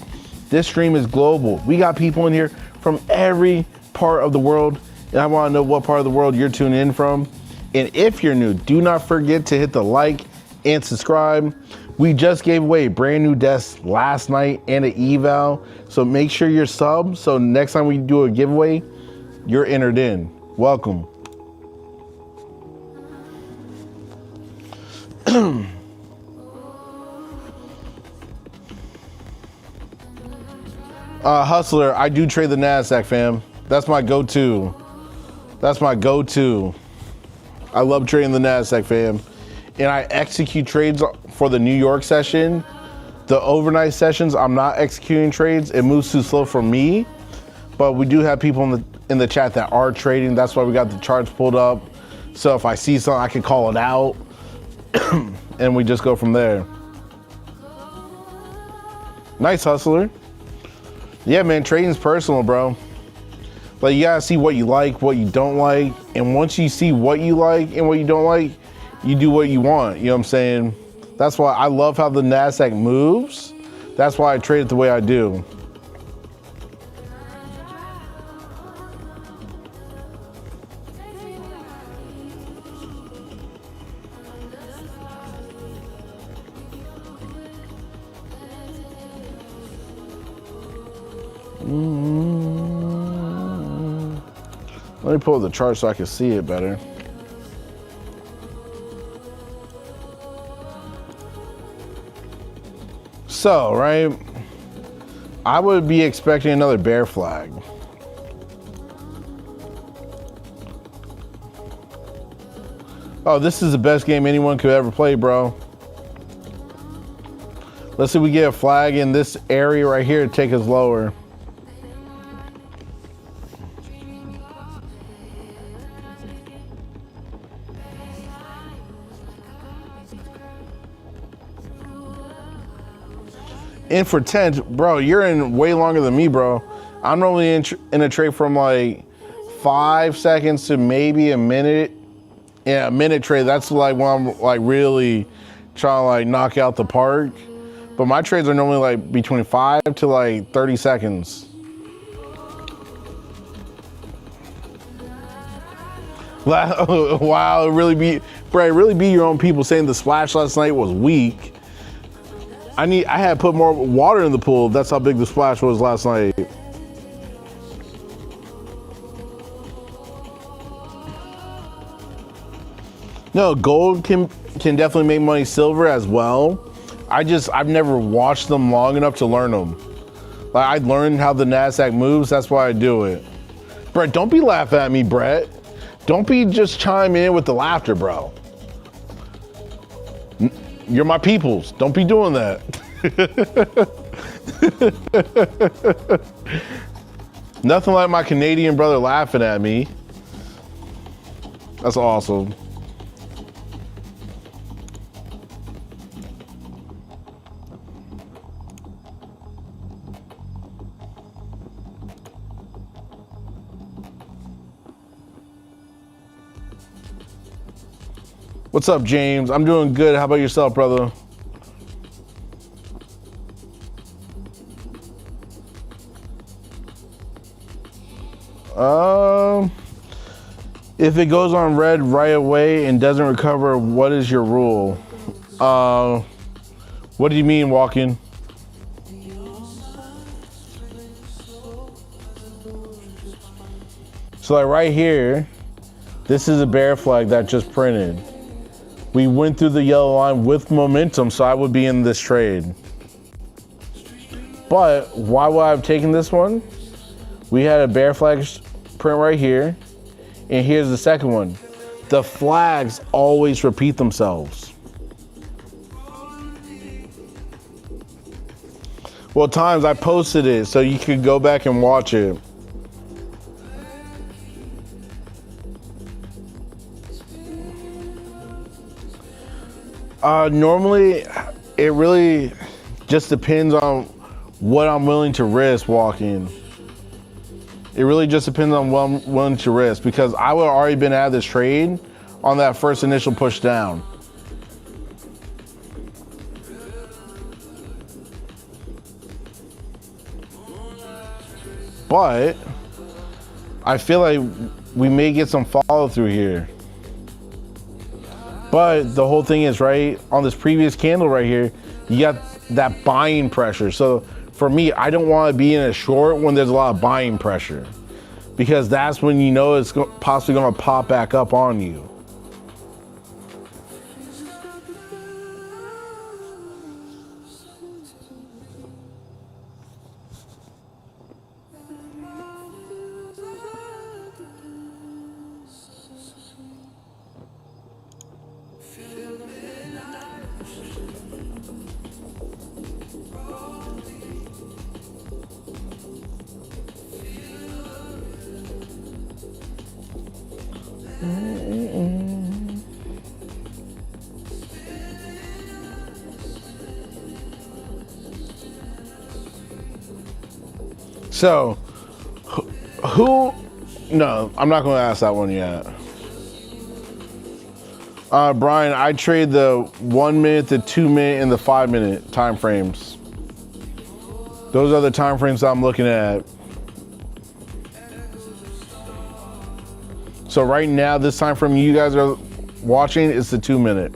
this stream is global. We got people in here from every part of the world, and I want to know what part of the world you're tuned in from. And if you're new, do not forget to hit the like and subscribe. We just gave away a brand new desk last night and an eval, so make sure you're sub, so next time we do a giveaway, you're entered in. Welcome. Hustler, I do trade the NASDAQ, fam. That's my go-to. That's my go-to. I love trading the NASDAQ, fam. And I execute trades for the New York session. The overnight sessions, I'm not executing trades. It moves too slow for me. But we do have people in the chat that are trading. That's why we got the charts pulled up. So if I see something, I can call it out. And we just go from there. Nice, Hustler. Yeah, man, trading's personal, bro. Like, you gotta see what you like, what you don't like. And once you see what you like and what you don't like, you do what you want. You know what I'm saying? That's why I love how the NASDAQ moves. That's why I trade it the way I do. Let me pull up the chart so I can see it better. So, right, I would be expecting another bear flag. Oh, this is the best game anyone could ever play, bro. Let's see if we get a flag in this area right here to take us lower. In for 10, bro, you're in way longer than me, bro. I'm normally in a trade from like 5 seconds to maybe a minute. Yeah, a minute trade. That's like when I'm like really trying to like knock out the park. But my trades are normally like between 5 to like 30 seconds. Wow, it really be your own people saying the splash last night was weak. I had to put more water in the pool. That's how big the splash was last night. No, gold can definitely make money. Silver as well. I've never watched them long enough to learn them. Like, I learned how the NASDAQ moves. That's why I do it. Brett, don't be laughing at me, Brett. Don't be just chiming in with the laughter, bro. You're my peoples. Don't be doing that. Nothing like my Canadian brother laughing at me. That's awesome. What's up, James? I'm doing good. How about yourself, brother? If it goes on red right away and doesn't recover, what is your rule? What do you mean, walking? So like right here, this is a bear flag that just printed. We went through the yellow line with momentum, so I would be in this trade. But why would I have taken this one? We had a bear flag print right here, and here's the second one. The flags always repeat themselves. Well, times I posted it so you could go back and watch it. Normally, it really just depends on what I'm willing to risk walking. It really just depends on what I'm willing to risk, because I would have already been out of this trade on that first initial push down. But I feel like we may get some follow through here. But the whole thing is, right, on this previous candle right here, you got that buying pressure. So for me, I don't want to be in a short when there's a lot of buying pressure, because that's when you know it's possibly going to pop back up on you. So, no, I'm not going to ask that one yet. Brian, I trade the 1 minute, the 2 minute, and the 5 minute time frames. Those are the time frames I'm looking at. So right now, this time frame you guys are watching is the 2 minute.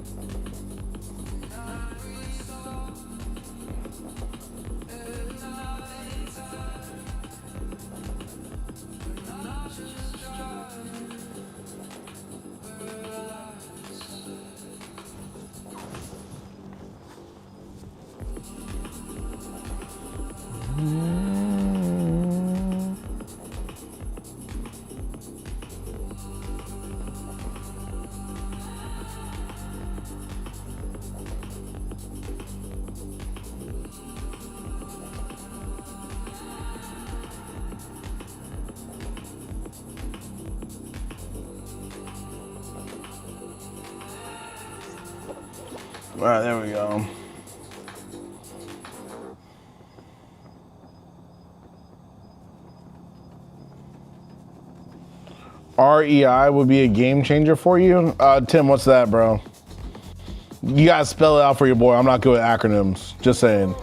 All right, there we go. REI would be a game changer for you? Tim, what's that, bro? You gotta spell it out for your boy. I'm not good with acronyms. Just saying.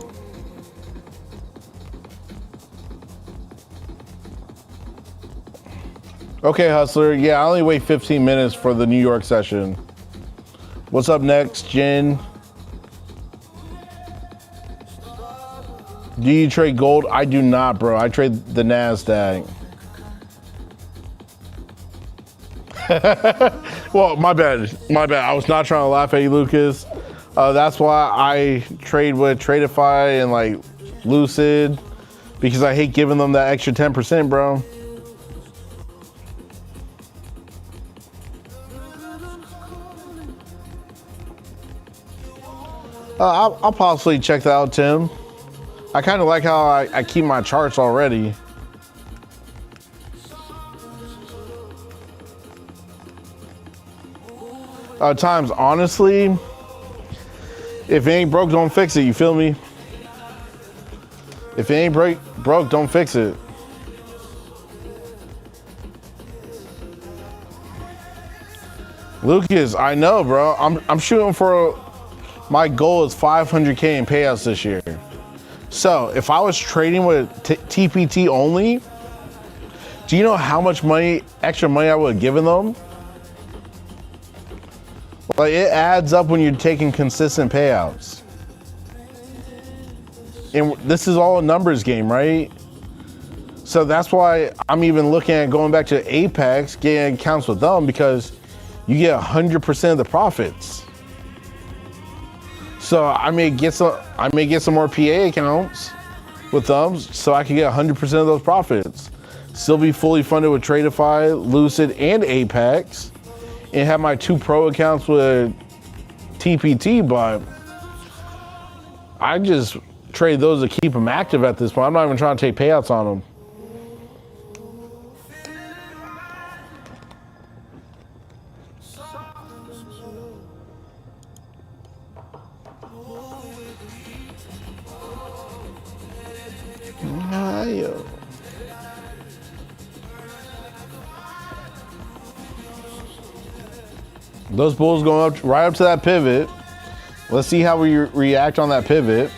Okay, Hustler. Yeah, I only wait 15 minutes for the New York session. What's up next, Jen? Do you trade gold? I do not, bro. I trade the NASDAQ. Well, my bad. I was not trying to laugh at you, Lucas. That's why I trade with Tradeify and like Lucid, because I hate giving them that extra 10%, bro. I'll possibly check that out, Tim. I kind of like how I keep my charts already. Times, honestly, if it ain't broke, don't fix it. You feel me? If it ain't broke, don't fix it. Lucas, I know, bro. I'm shooting for, my goal is 500K in payouts this year. So if I was trading with TPT only, do you know how much money, extra money I would have given them? Like, it adds up when you're taking consistent payouts. And this is all a numbers game, right? So that's why I'm even looking at going back to Apex, getting accounts with them, because you get 100% of the profits. So I may get some more PA accounts with them, so I can get 100% of those profits. Still be fully funded with Tradeify, Lucid, and Apex, and have my 2 pro accounts with TPT. But I just trade those to keep them active at this point. I'm not even trying to take payouts on them. Those bulls going up right up to that pivot. Let's see how we react on that pivot.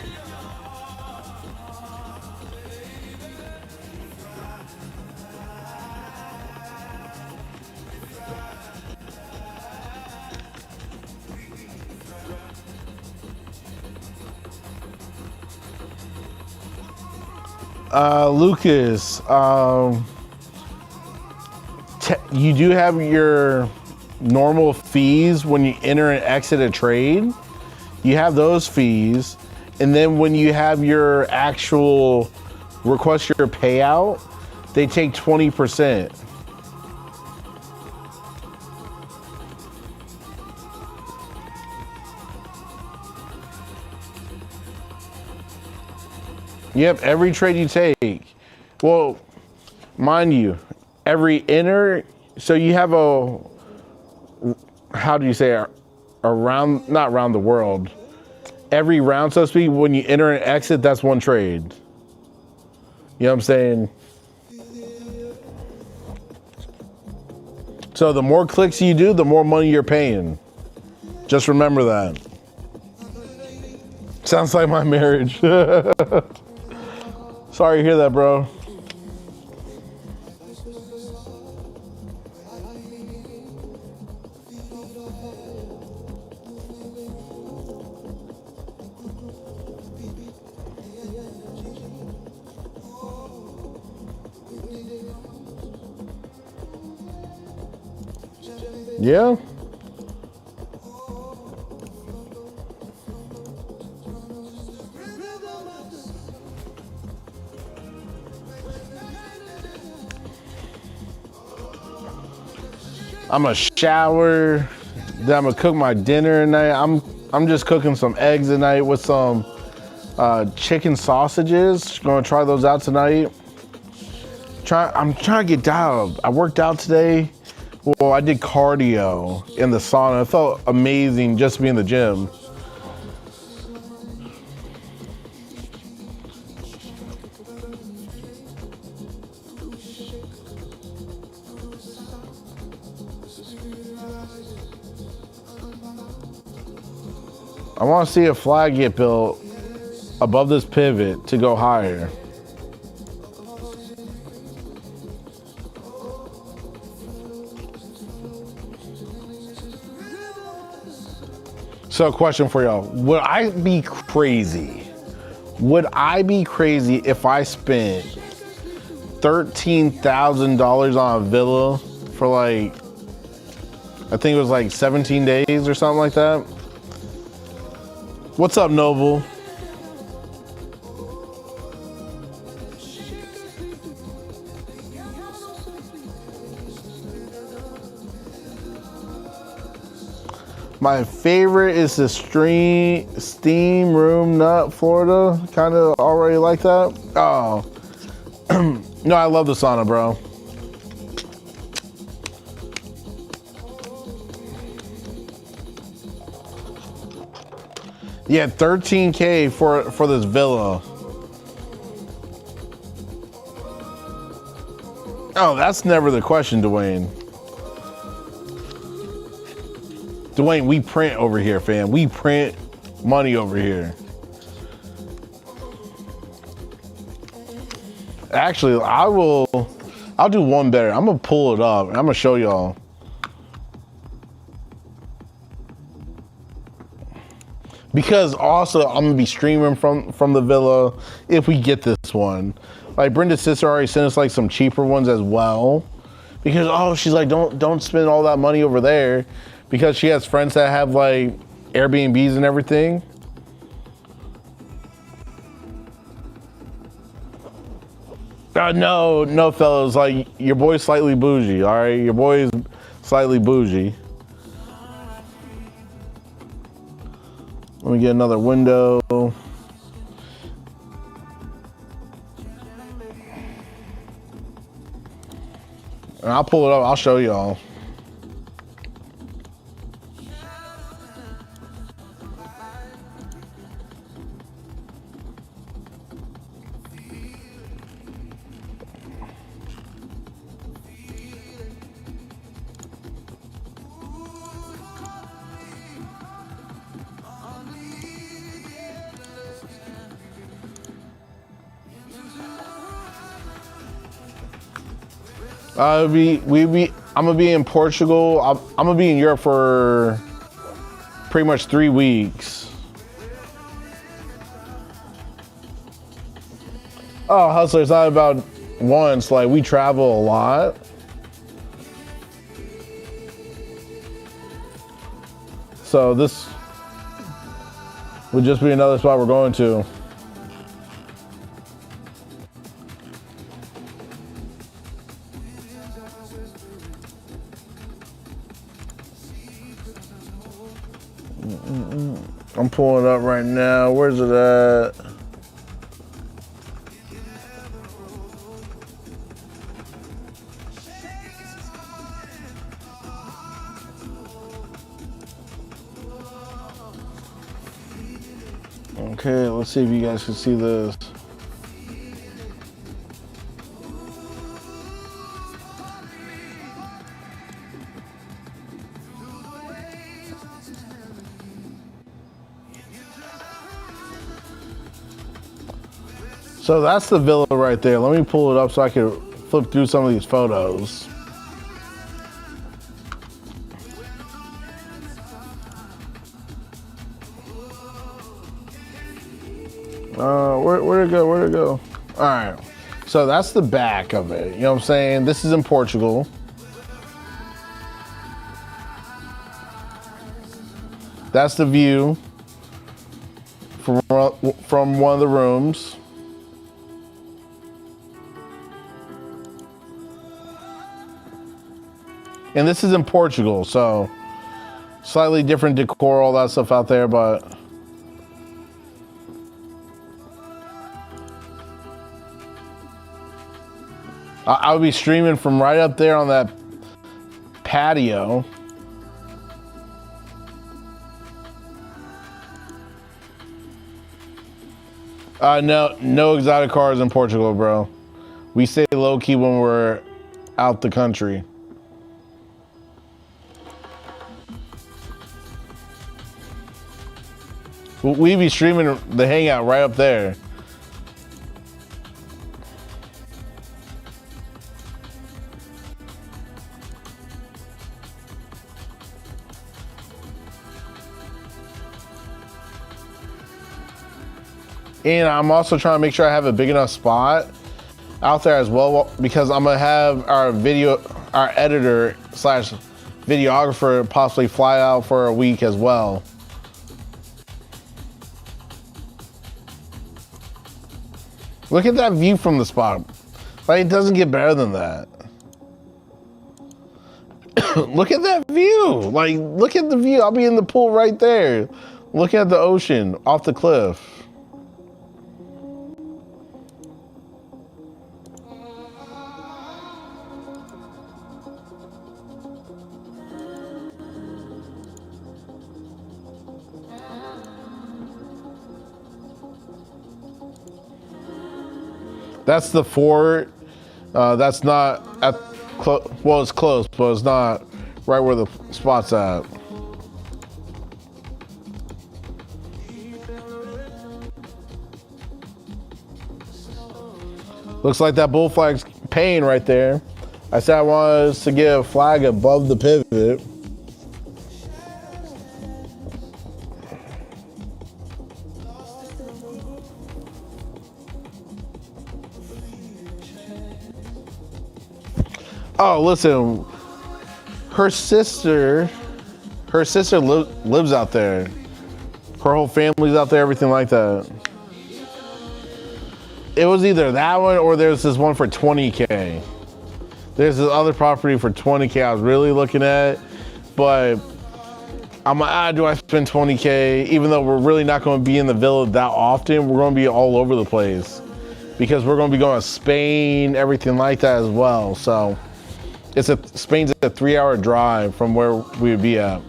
Lucas, you do have your normal fees when you enter and exit a trade. You have those fees, and then when you have your actual request your payout, they take 20%. Yep, every trade you take. Well, mind you, every enter, so you have a, how do you say, around, not around the world. Every round, so to speak, when you enter and exit, that's one trade. You know what I'm saying? So the more clicks you do, the more money you're paying. Just remember that. Sounds like my marriage. Sorry to hear that, bro. Yeah. I'm gonna shower, then I'm gonna cook my dinner tonight. I'm just cooking some eggs tonight with some chicken sausages. Gonna try those out tonight. I'm trying to get dialed. I worked out today. Well, I did cardio in the sauna. It felt amazing just to be in the gym. I want to see a flag get built above this pivot to go higher. So, question for y'all. Would I be crazy? Would I be crazy if I spent $13,000 on a villa for like, I think it was like 17 days or something like that? What's up, Noble? My favorite is the Steam Room Nut, Florida. Kind of already like that. Oh, no, I love the sauna, bro. Yeah, $13K for this villa. Oh, that's never the question, Duane. Duane, we print over here, fam. We print money over here. Actually, I'll do one better. I'm gonna pull it up and I'm gonna show y'all. Because also I'm gonna be streaming from the villa if we get this one. Like Brenda's sister already sent us like some cheaper ones as well. Because she's like, don't spend all that money over there, because she has friends that have like Airbnbs and everything. No, fellas, like your boy's slightly bougie, all right? Your boy's slightly bougie. Let me get another window. And I'll pull it up, I'll show y'all. I'm gonna be in Portugal. I'm gonna be in Europe for pretty much 3 weeks. Oh, Hustler, it's not about once. Like, we travel a lot. So this would just be another spot we're going to. I'm pulling it up right now. Where's it at? Okay, let's see if you guys can see this. So that's the villa right there. Let me pull it up so I can flip through some of these photos. Where'd it go? Where'd it go? All right. So that's the back of it. You know what I'm saying? This is in Portugal. That's the view from one of the rooms. And this is in Portugal, so slightly different decor, all that stuff out there, but I'll be streaming from right up there on that patio. No exotic cars in Portugal, bro. We stay low key when we're out the country. We be streaming the Hangout right up there. And I'm also trying to make sure I have a big enough spot out there as well, because I'm gonna have our editor / videographer possibly fly out for a week as well. Look at that view from the spot. Like, it doesn't get better than that. Look at that view. Like, look at the view. I'll be in the pool right there. Look at the ocean off the cliff. That's the fort. That's not at well, it's close, but it's not right where the spot's at. Looks like that bull flag's paying right there. I said I wanted us to get a flag above the pivot. Oh, listen, her sister lives out there. Her whole family's out there, everything like that. It was either that one or there's this one for 20K. There's this other property for 20K I was really looking at, but I'm like, do I spend 20K? Even though we're really not going to be in the villa that often, we're going to be all over the place because we're going to be going to Spain, everything like that as well. So Spain's a 3-hour drive from where we would be at.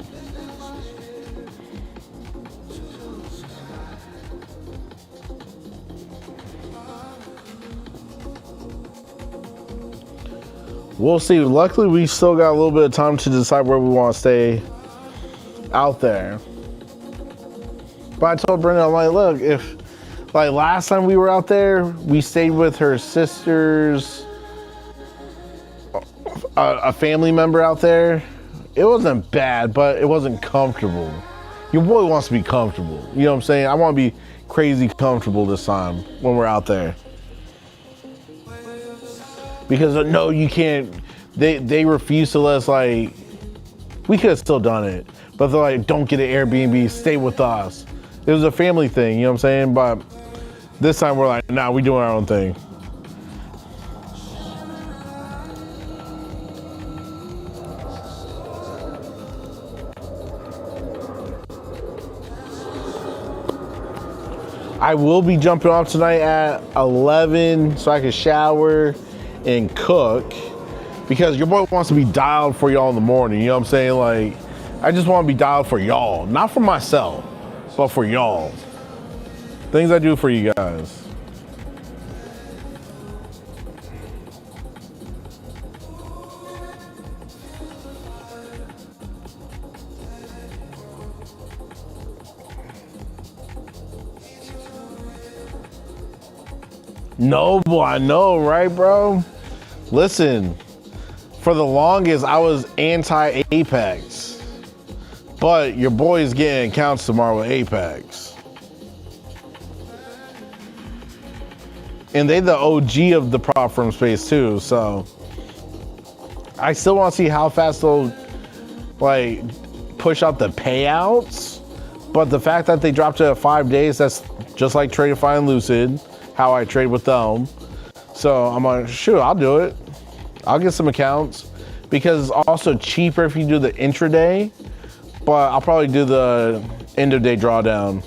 We'll see. Luckily, we still got a little bit of time to decide where we want to stay out there. But I told Brenda, I'm like, look, if like last time we were out there, we stayed with her sister's a family member out there. It wasn't bad, but it wasn't comfortable. Your boy wants to be comfortable. You know what I'm saying? I want to be crazy comfortable this time when we're out there. Because no, you can't. They refuse to let us, like, we could have still done it, but they're like, don't get an Airbnb, stay with us. It was a family thing, you know what I'm saying? But this time we're like, nah, we doing our own thing. I will be jumping off tonight at 11 so I can shower and cook, because your boy wants to be dialed for y'all in the morning. You know what I'm saying? Like, I just want to be dialed for y'all, not for myself, but for y'all. Things I do for you guys. Noble, I know, right, bro? Listen, for the longest, I was anti-Apex, but your boy is getting accounts tomorrow with Apex. And they the OG of the prop firm space too, so I still want to see how fast they'll like push out the payouts. But the fact that they dropped it at 5 days, that's just like Tradify and Lucid, how I trade with them. So I'm like, shoot, I'll do it. I'll get some accounts because it's also cheaper if you do the intraday, but I'll probably do the end of day drawdown.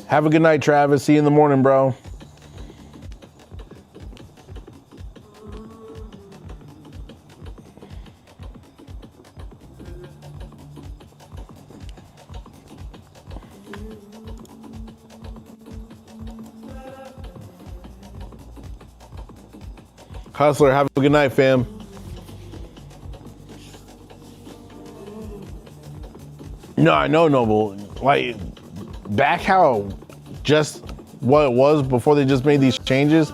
Have a good night, Travis. See you in the morning, bro. Hustler, have a good night, fam. No, I know, Noble. Like, back how just what it was before they just made these changes,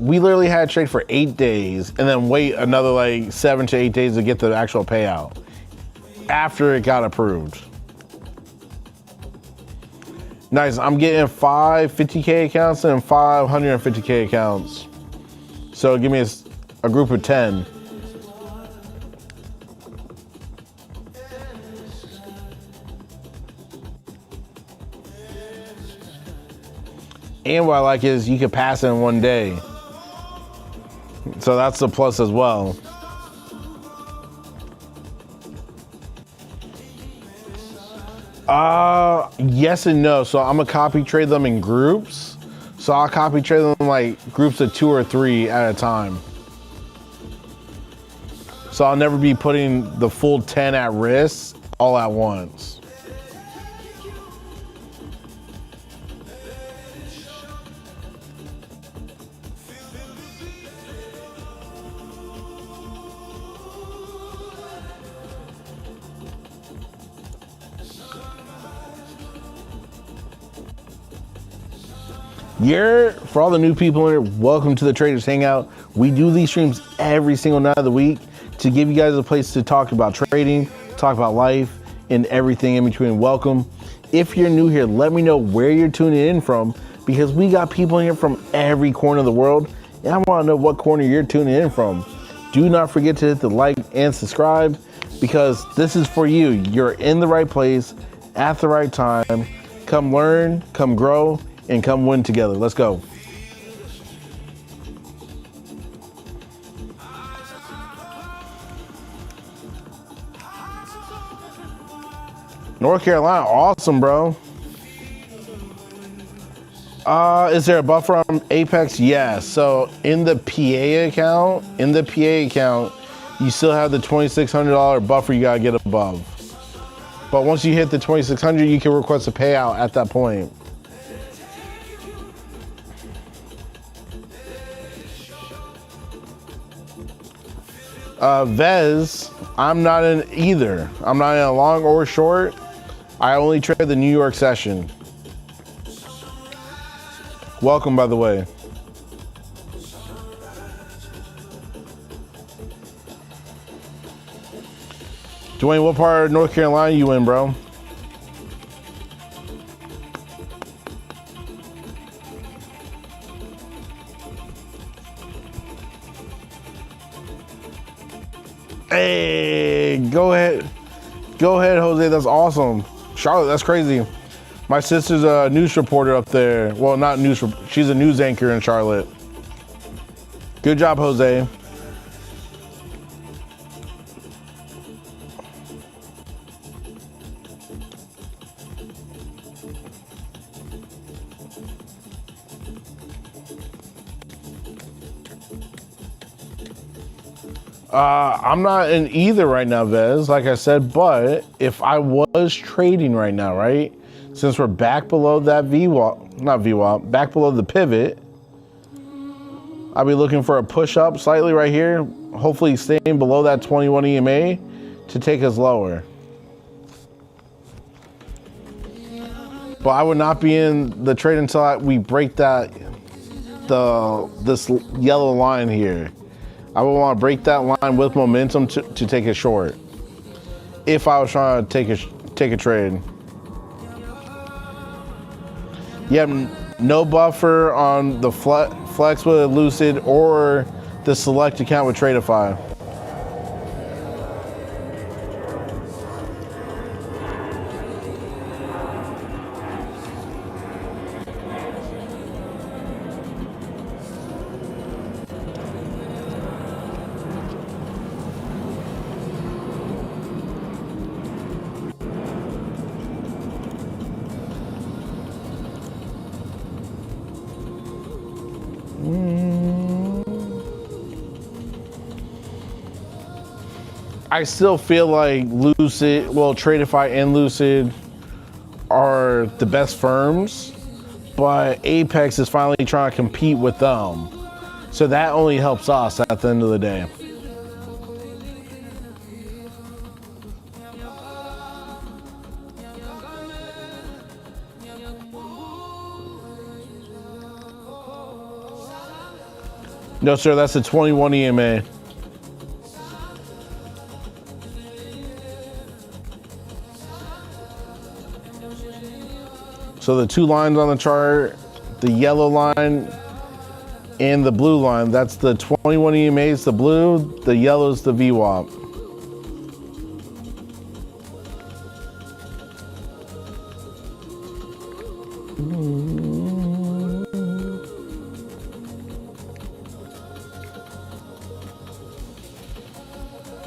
we literally had to trade for 8 days and then wait another like 7 to 8 days to get the actual payout after it got approved. Nice. I'm getting 5 50K accounts and 5 150K accounts. So give me a group of 10. And what I like is you can pass it in 1 day. So that's the plus as well. Yes and no. So I'm gonna copy trade them in groups. So I'll copy trade them like groups of 2 or 3 at a time. So I'll never be putting the full 10 at risk all at once. For all the new people in here, welcome to the Traders Hangout. We do these streams every single night of the week to give you guys a place to talk about trading, talk about life, and everything in between. Welcome. If you're new here, let me know where you're tuning in from, because we got people in here from every corner of the world, and I want to know what corner you're tuning in from. Do not forget to hit the like and subscribe, because this is for you. You're in the right place at the right time. Come learn, come grow, and come win together. Let's go. North Carolina, awesome, bro. Is there a buffer on Apex? Yes. So in the PA account, you still have the $2,600 buffer you gotta get above. But once you hit the 2,600, you can request a payout at that point. Vez, I'm not in either. I'm not in a long or short. I only trade the New York session. Welcome, by the way. Duane, what part of North Carolina you in, bro? Hey, go ahead. Go ahead, Jose. That's awesome. Charlotte, that's crazy. My sister's a news reporter up there. Well, not news, she's a news anchor in Charlotte. Good job, Jose. I'm not in either right now, Vez, like I said, but if I was trading right now, right? Since we're back below that back below the pivot, I'll be looking for a push up slightly right here, hopefully staying below that 21 EMA to take us lower. But I would not be in the trade until we break this yellow line here. I would want to break that line with momentum to take it short, if I was trying to take a trade. You have no buffer on the flex with Lucid or the select account with Tradeify. I still feel like Tradeify and Lucid are the best firms, but Apex is finally trying to compete with them. So that only helps us at the end of the day. No, sir, that's a 21 EMA. So the two lines on the chart, the yellow line and the blue line, that's the 21 EMAs, the blue, the yellow is the VWAP.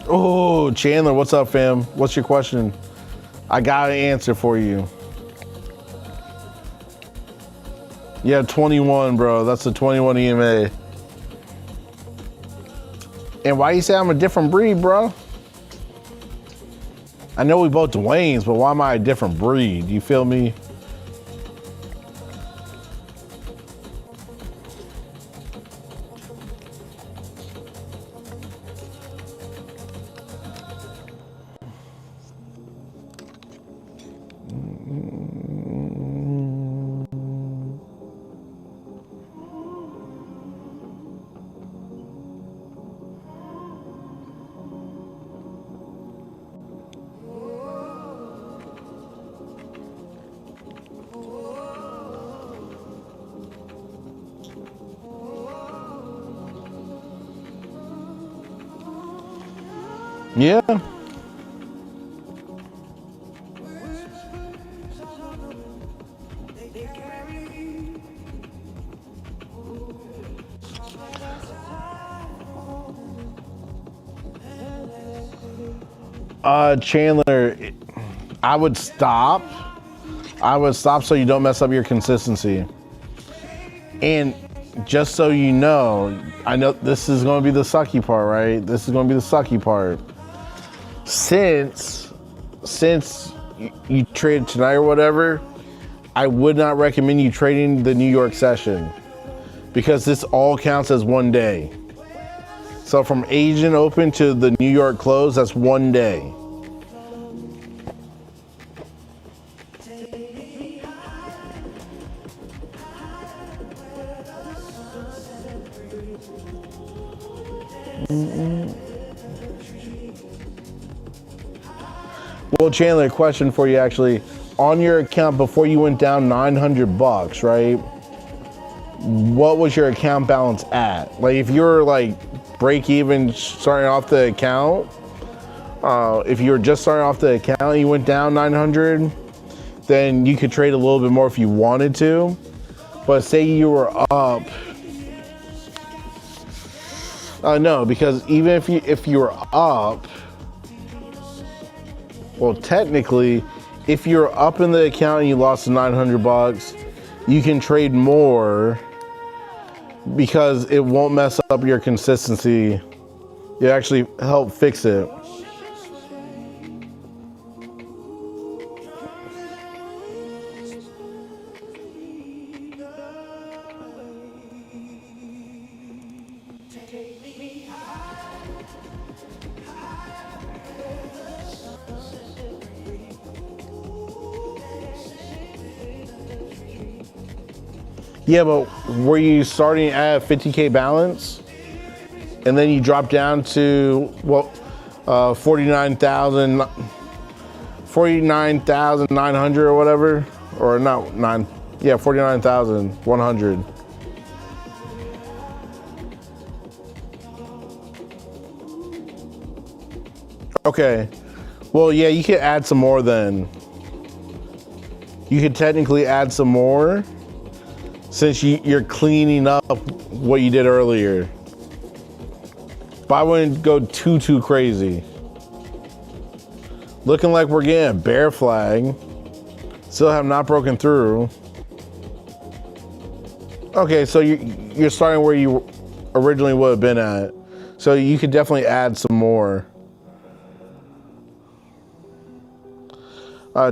Oh, Chandler, what's up, fam? What's your question? I got an answer for you. Yeah, 21, bro. That's the 21 EMA. And why you say I'm a different breed, bro? I know we both Dwaynes, but why am I a different breed? You feel me? Yeah. Chandler, I would stop. I would stop so you don't mess up your consistency. And just so you know, I know this is going to be the sucky part, right? This is going to be the sucky part. Since you traded tonight or whatever, I would not recommend you trading the New York session because this all counts as one day. So from Asian open to the New York close, that's one day. Well, Chandler, question for you actually. On your account before you went down $900, right? What was your account balance at? Like if you were like break even starting off the account, if you were just starting off the account and you went down 900, then you could trade a little bit more if you wanted to. But say you were up, no, because even if you were up, well, technically, if you're up in the account and you lost $900, you can trade more because it won't mess up your consistency. It actually help fix it. Yeah, but were you starting at 50K balance and then you drop down to, well, 49,900 or whatever, or not 49,100. Okay, well, yeah, you could add some more then. You could technically add some more since you're cleaning up what you did earlier. But I wouldn't go too crazy. Looking like we're getting a bear flag. Still have not broken through. Okay, so you're starting where you originally would have been at. So you could definitely add some more.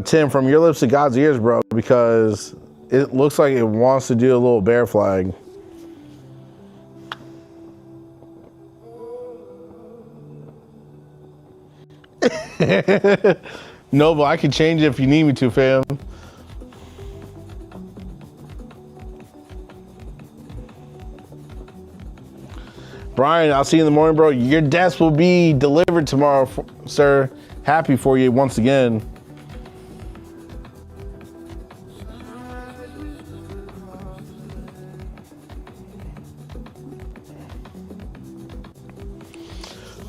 Tim, from your lips to God's ears, bro, because it looks like it wants to do a little bear flag. No, but I can change it if you need me to, fam. Brian, I'll see you in the morning, bro. Your desk will be delivered tomorrow, sir. Happy for you once again.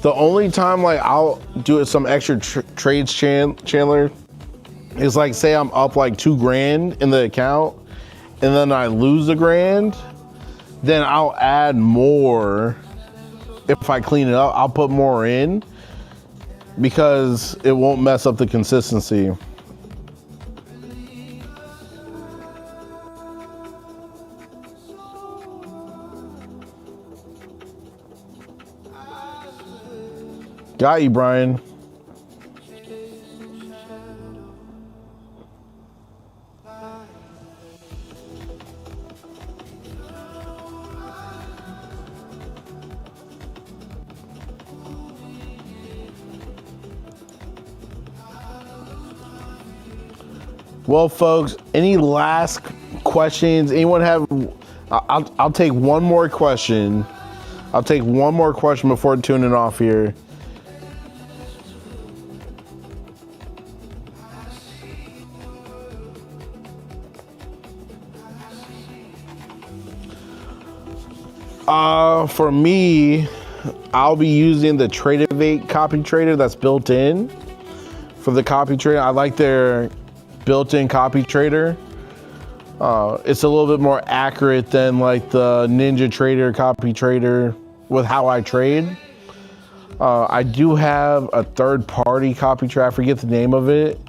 The only time like I'll do some extra trades, Chandler, is like say I'm up like $2,000 in the account and then I lose $1,000, then I'll add more. If I clean it up, I'll put more in because it won't mess up the consistency. Got you, Brian. Well, folks, any last questions? Anyone have? I'll take one more question. I'll take one more question before tuning off here. For me, I'll be using the Tradeovate copy trader that's built in for the copy trader. I like their built-in copy trader. It's a little bit more accurate than like the Ninja Trader copy trader with how I trade. I do have a third-party copy trader. I forget the name of it,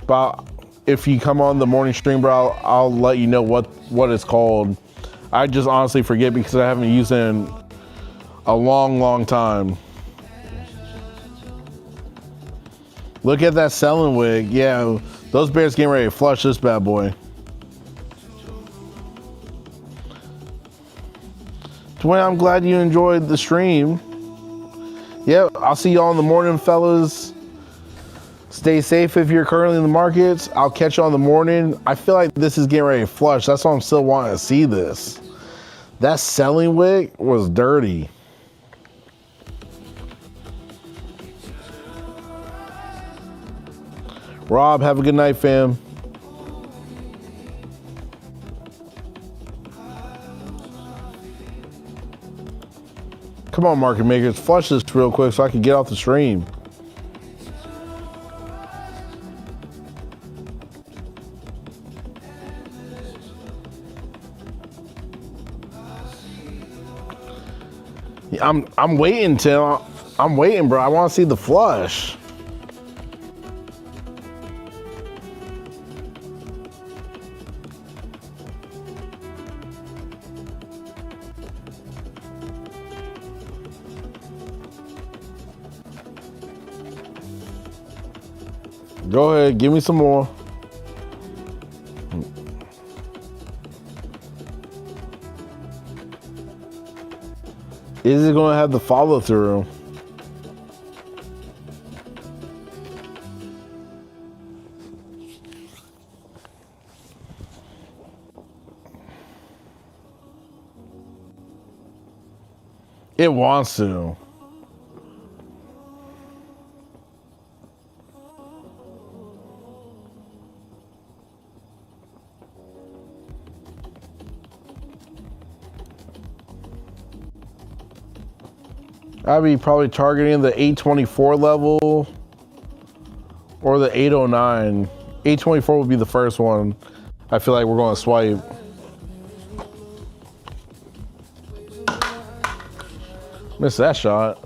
but if you come on the morning stream, bro, I'll let you know what it's called. I just honestly forget because I haven't used it in a long time. Look at that selling wig. Yeah, those bears getting ready to flush this bad boy. Duane, I'm glad you enjoyed the stream. Yep, I'll see y'all in the morning, fellas. Stay safe if you're currently in the markets. I'll catch you on the morning. I feel like this is getting ready to flush. That's why I'm still wanting to see this. That selling wick was dirty. Rob, have a good night, fam. Come on, market makers, flush this real quick so I can get off the stream. Yeah, I'm waiting, Tim. I'm waiting, bro. I want to see the flush. Go ahead, give me some more. Is it going to have the follow through? It wants to. I'd be probably targeting the 824 level or the 809. 824 would be the first one. I feel like we're going to swipe. Missed that shot.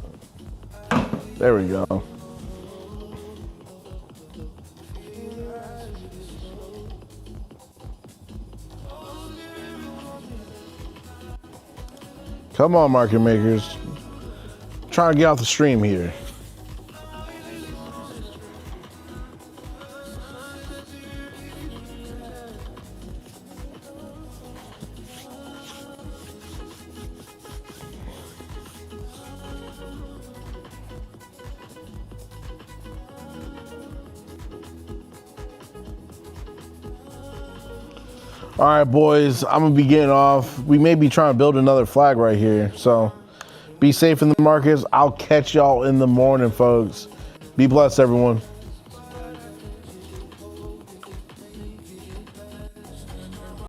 There we go. Come on, market makers. Trying to get off the stream here. All right, boys, I'm gonna be getting off. We may be trying to build another flag right here, so be safe in the markets. I'll catch y'all in the morning, folks. Be blessed, everyone.